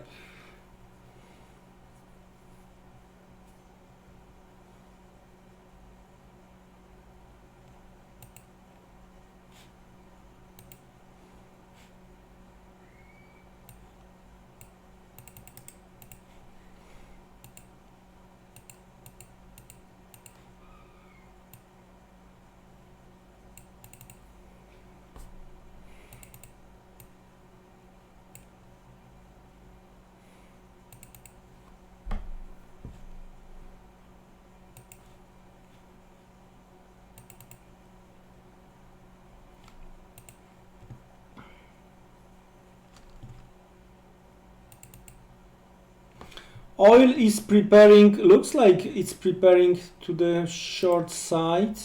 Oil is preparing, looks like it's preparing to the short side.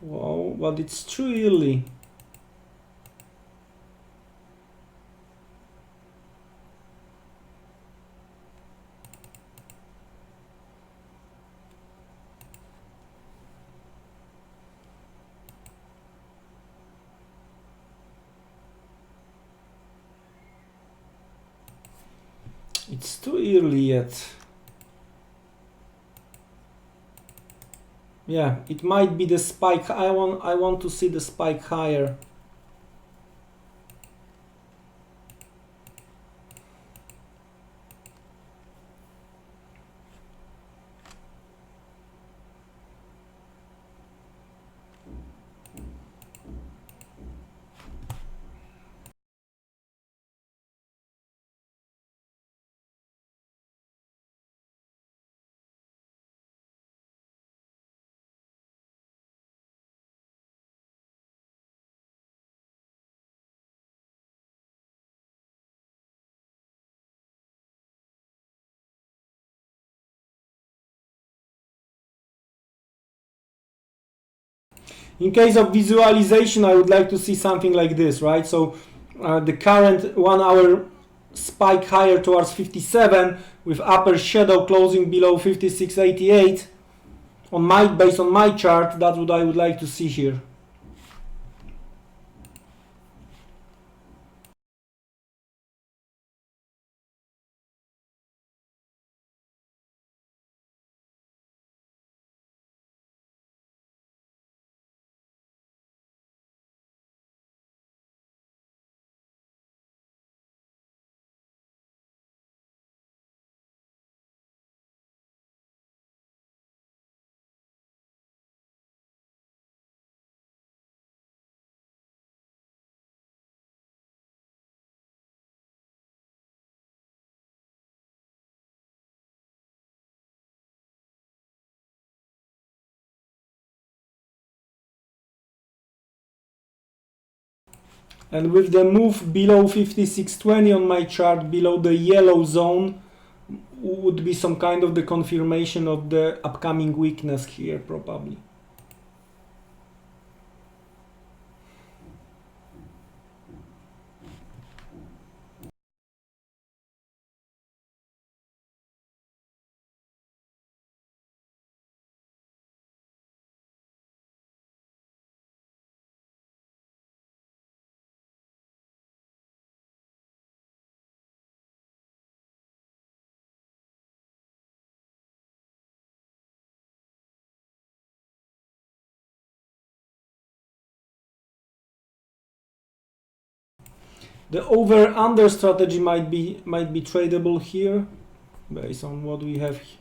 Wow, but it's too early. It's too early yet. Yeah, it might be the spike. I want to see the spike higher. In case of visualization, I would like to see something like this, right? So the current 1 hour spike higher towards 57 with upper shadow closing below 56.88 based on my chart. That's what I would like to see here. And with the move below 56.20 on my chart, below the yellow zone, would be some kind of the confirmation of the upcoming weakness here, probably. The over-under strategy might be tradable here, based on what we have here.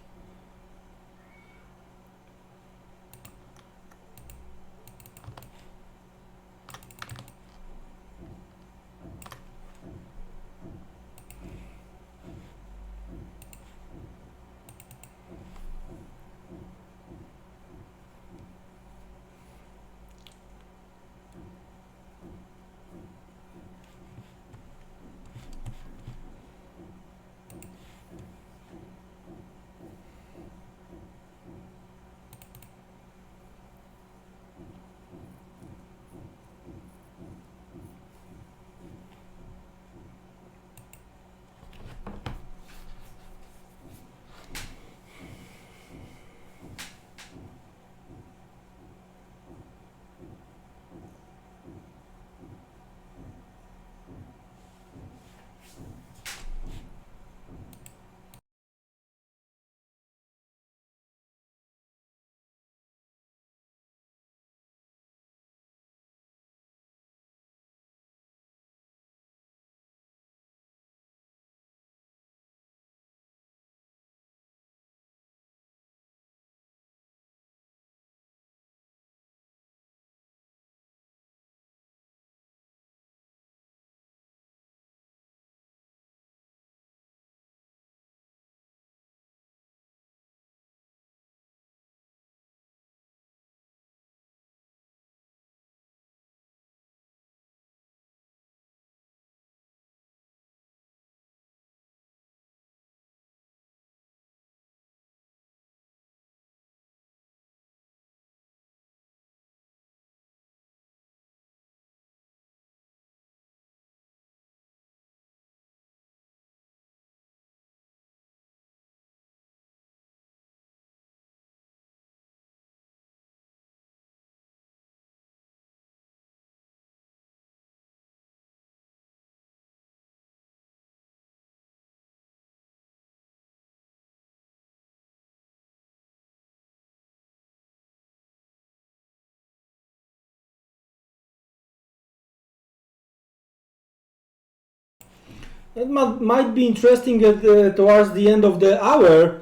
That might be interesting towards the end of the hour.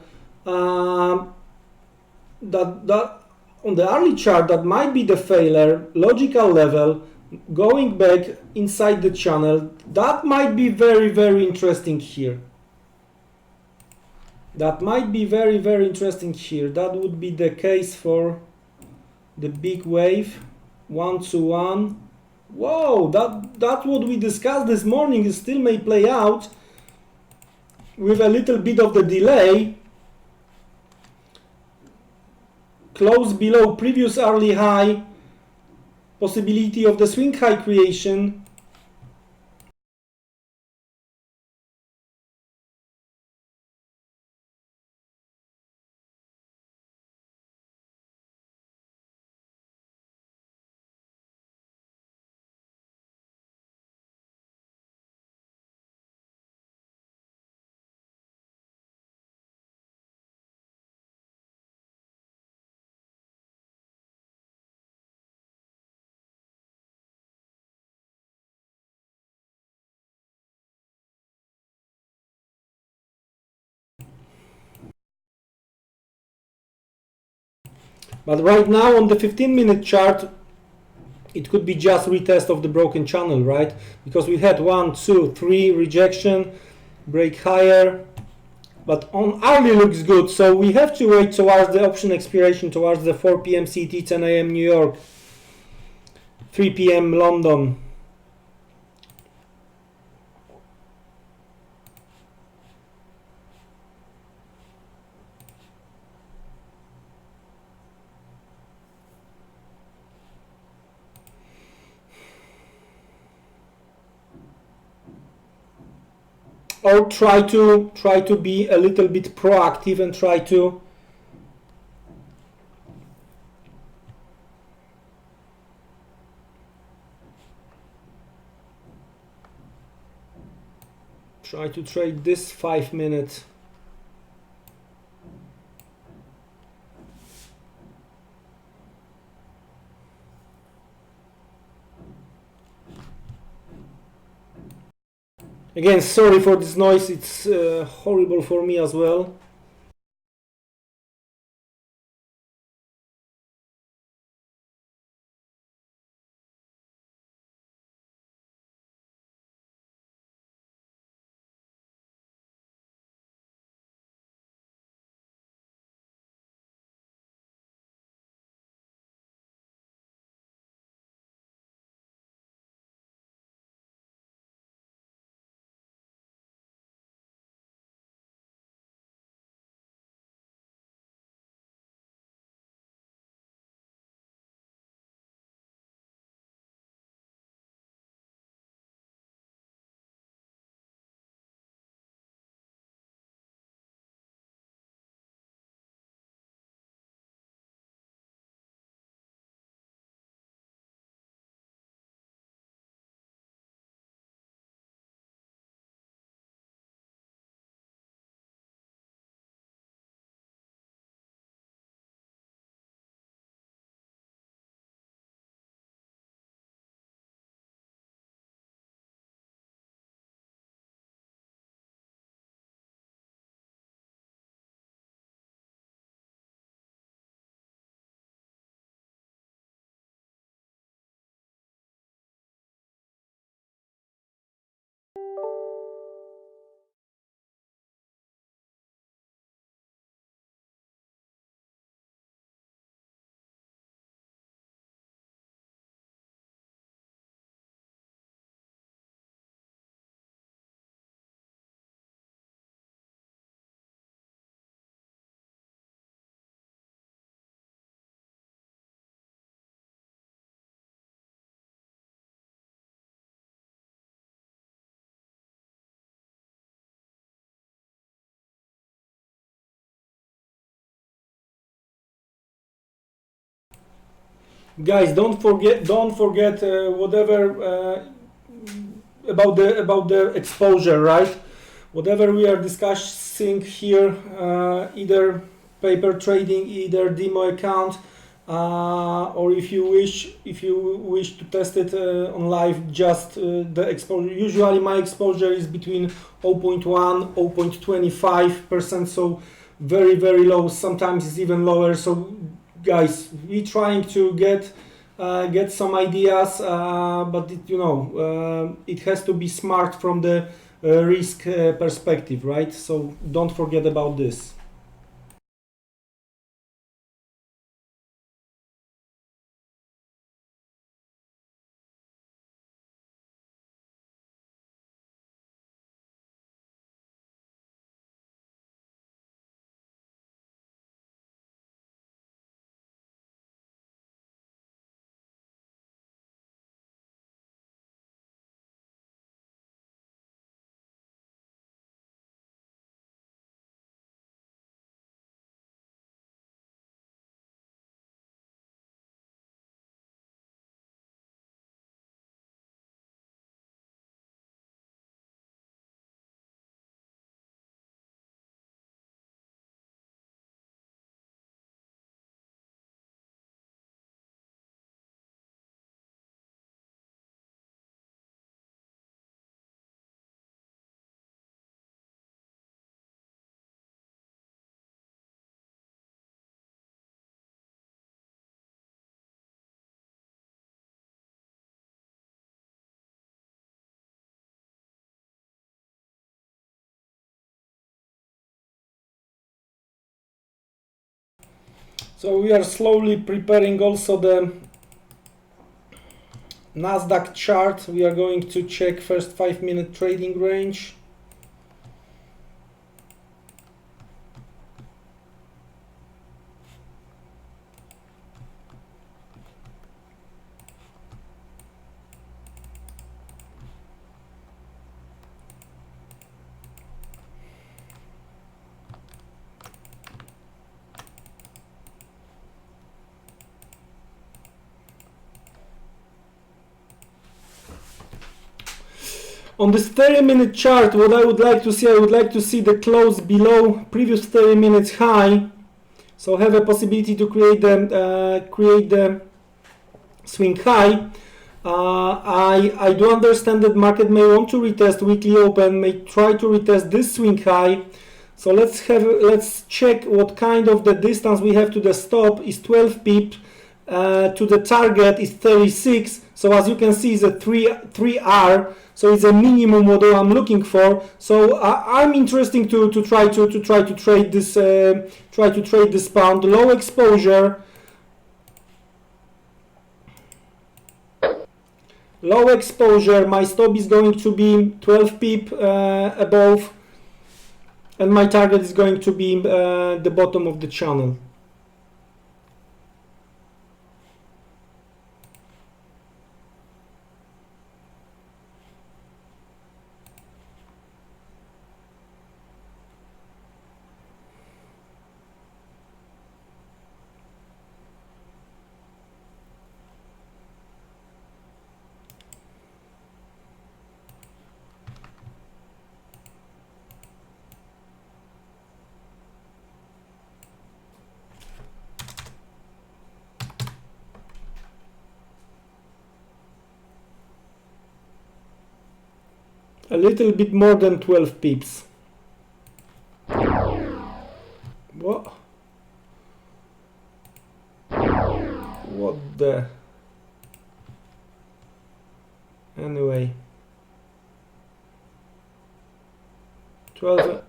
That on the early chart, that might be the failure, logical level, going back inside the channel. That might be very, very interesting here. That might be very, very interesting here. That would be the case for the big wave, 1-1. Whoa, that what we discussed this morning is still may play out with a little bit of the delay. Close below previous early high, possibility of the swing high creation. But right now on the 15-minute chart, it could be just retest of the broken channel, right? Because we had 1, 2, 3 rejection, break higher, but on hourly looks good. So we have to wait towards the option expiration, towards the 4 p.m. CT, 10 a.m. New York, 3 p.m. London. Or try to be a little bit proactive and try to trade this 5 minute. Again, sorry for this noise, it's horrible for me as well. Guys, don't forget whatever about the exposure, right? Whatever we are discussing here, either paper trading, either demo account, or if you wish to test it on live, just the exposure. Usually my exposure is between 0.1 0.25%, so very low. Sometimes it's even lower. So guys, we're trying to get some ideas, but it has to be smart from the risk perspective, right? So don't forget about this. So we are slowly preparing also the Nasdaq chart. We are going to check first 5-minute trading range. On this 30-minute chart, what I would like to see, the close below previous 30 minutes high. So have a possibility to create the swing high. I do understand that market may want to retest weekly open, may try to retest this swing high. So let's check what kind of the distance we have to the stop is 12 pips. To the target is 36. So as you can see, it's a 3R. So it's a minimum what I'm looking for. So I'm interested to try to trade this pound. Low exposure. Low exposure. My stop is going to be 12 pip above, and my target is going to be the bottom of the channel. A little bit more than 12 pips. What? What the? Anyway. 12.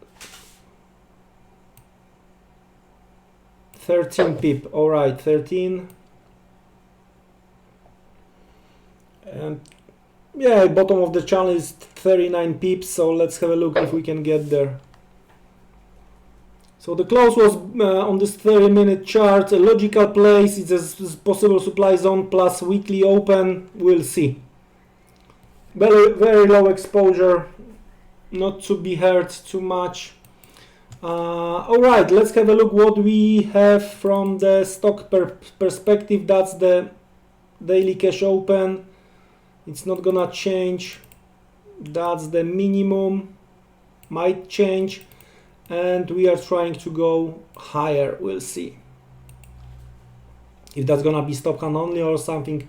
13 pip. Alright, 13. And yeah, bottom of the channel is 39 pips, so let's have a look if we can get there. So the close was on this 30-minute chart, a logical place. It's a possible supply zone plus weekly open. We'll see. Very low exposure, not to be hurt too much. All right, let's have a look what we have from the stock perspective. That's the daily cash open. It's not gonna change. That's the minimum, might change, and we are trying to go higher. We'll see. if that's gonna be stop count only or something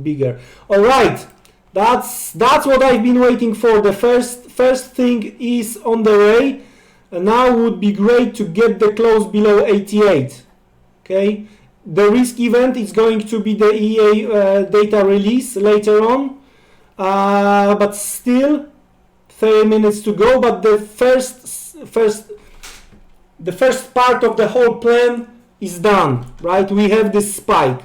bigger. All right, that's what I've been waiting for. The first thing is on the way. And now would be great to get the close below 88. Okay, the risk event is going to be the EA data release later on, but still 30 minutes to go. But the first part of the whole plan is done, right? We have this spike.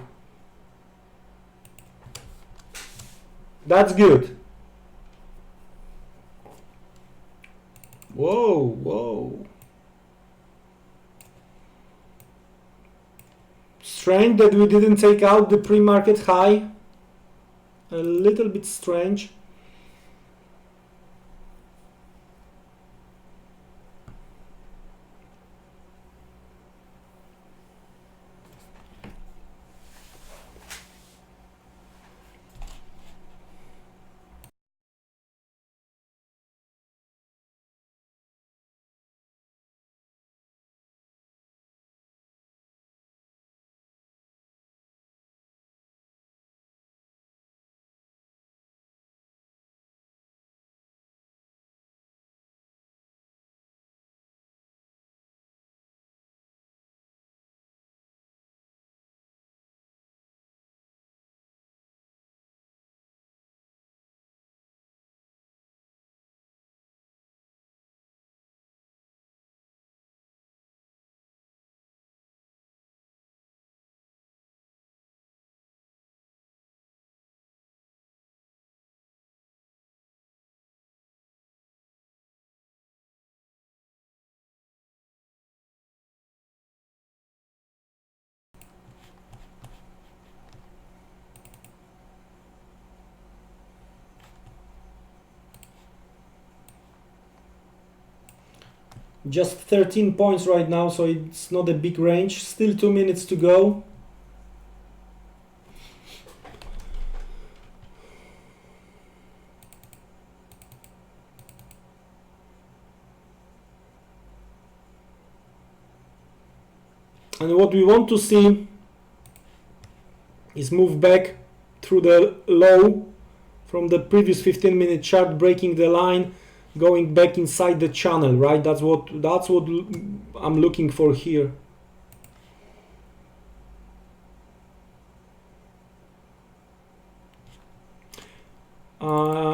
That's good. Whoa. Strange that we didn't take out the pre-market high. A little bit strange. Just 13 points right now, so it's not a big range. Still 2 minutes to go. And what we want to see is move back through the low from the previous 15-minute chart, breaking the line, going back inside the channel, right? That's what I'm looking for here.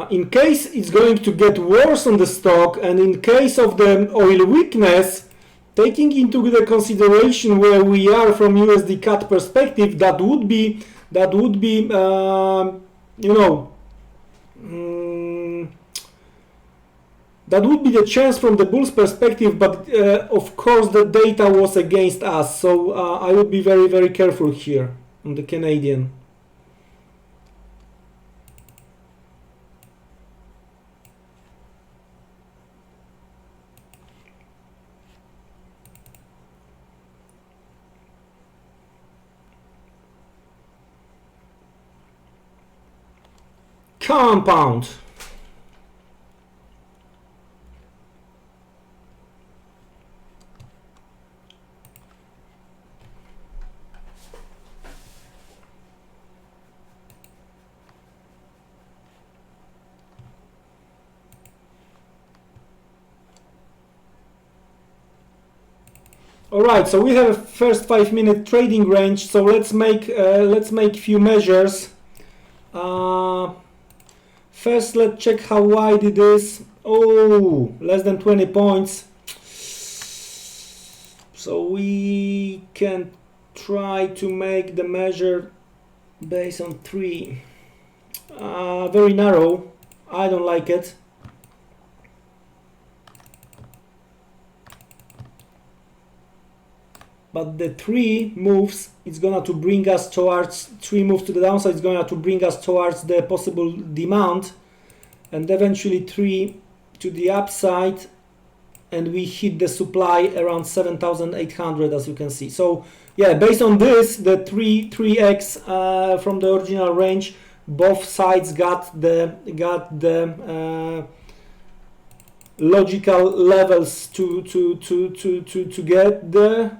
In case it's going to get worse on the stock, and in case of the oil weakness, taking into the consideration where we are from USDCAD perspective, that would be that would be the chance from the bulls perspective, but of course the data was against us, so I would be very, very careful here on the Canadian. Compound. All right, so we have a first 5-minute trading range. So let's make few measures. First, let's check how wide it is. Oh, less than 20 points. So we can try to make the measure based on 3. Very narrow. I don't like it. But the 3 moves, it's gonna to bring us towards 3 moves to the downside. It's gonna to bring us towards the possible demand, and eventually 3 to the upside, and we hit the supply around 7,800, as you can see. So yeah, based on this, the 3x from the original range, both sides got the logical levels to get the.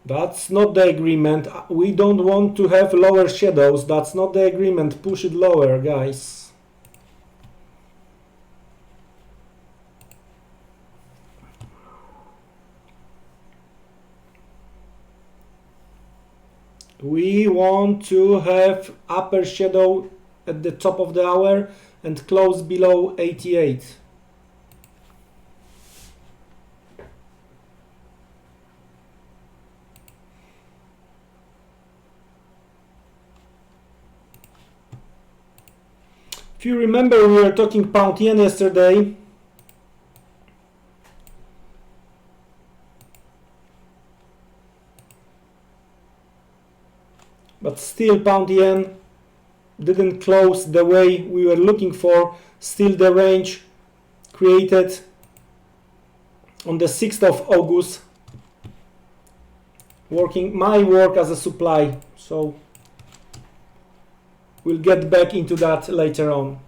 That's not the agreement. We don't want to have lower shadows. That's not the agreement. Push it lower, guys. We want to have upper shadow at the top of the hour and close below 88. If you remember, we were talking pound yen yesterday. But still pound yen didn't close the way we were looking for. Still the range created on the 6th of August. My work as a supply. So we'll get back into that later on.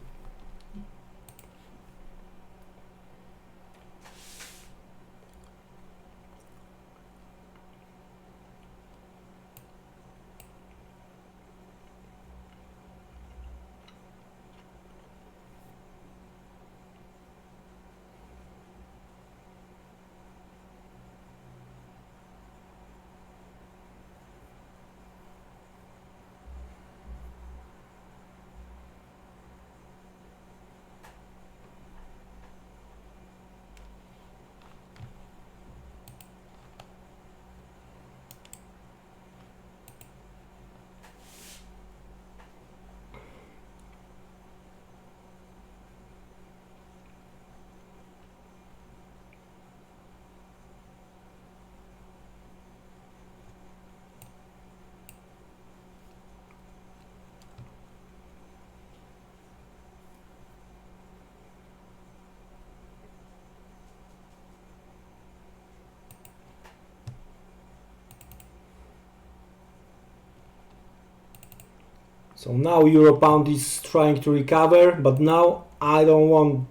So now Euro pound is trying to recover, but now I don't want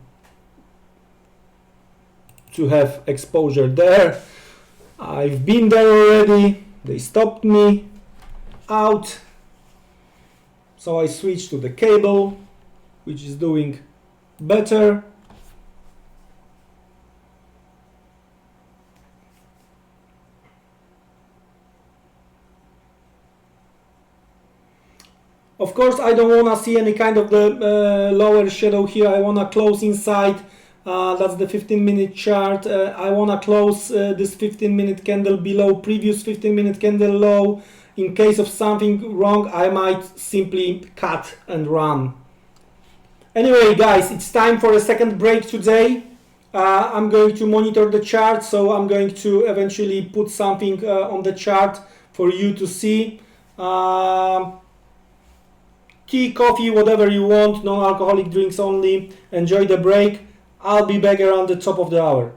to have exposure there. I've been there already. They stopped me out. So I switched to the cable, which is doing better. Of course, I don't want to see any kind of the lower shadow here. I want to close inside. That's the 15-minute chart. I want to close this 15-minute candle below previous 15-minute candle low. In case of something wrong, I might simply cut and run. Anyway, guys, it's time for a second break today. I'm going to monitor the chart, so I'm going to eventually put something on the chart for you to see. Tea, coffee, whatever you want, non-alcoholic drinks only. Enjoy the break. I'll be back around the top of the hour.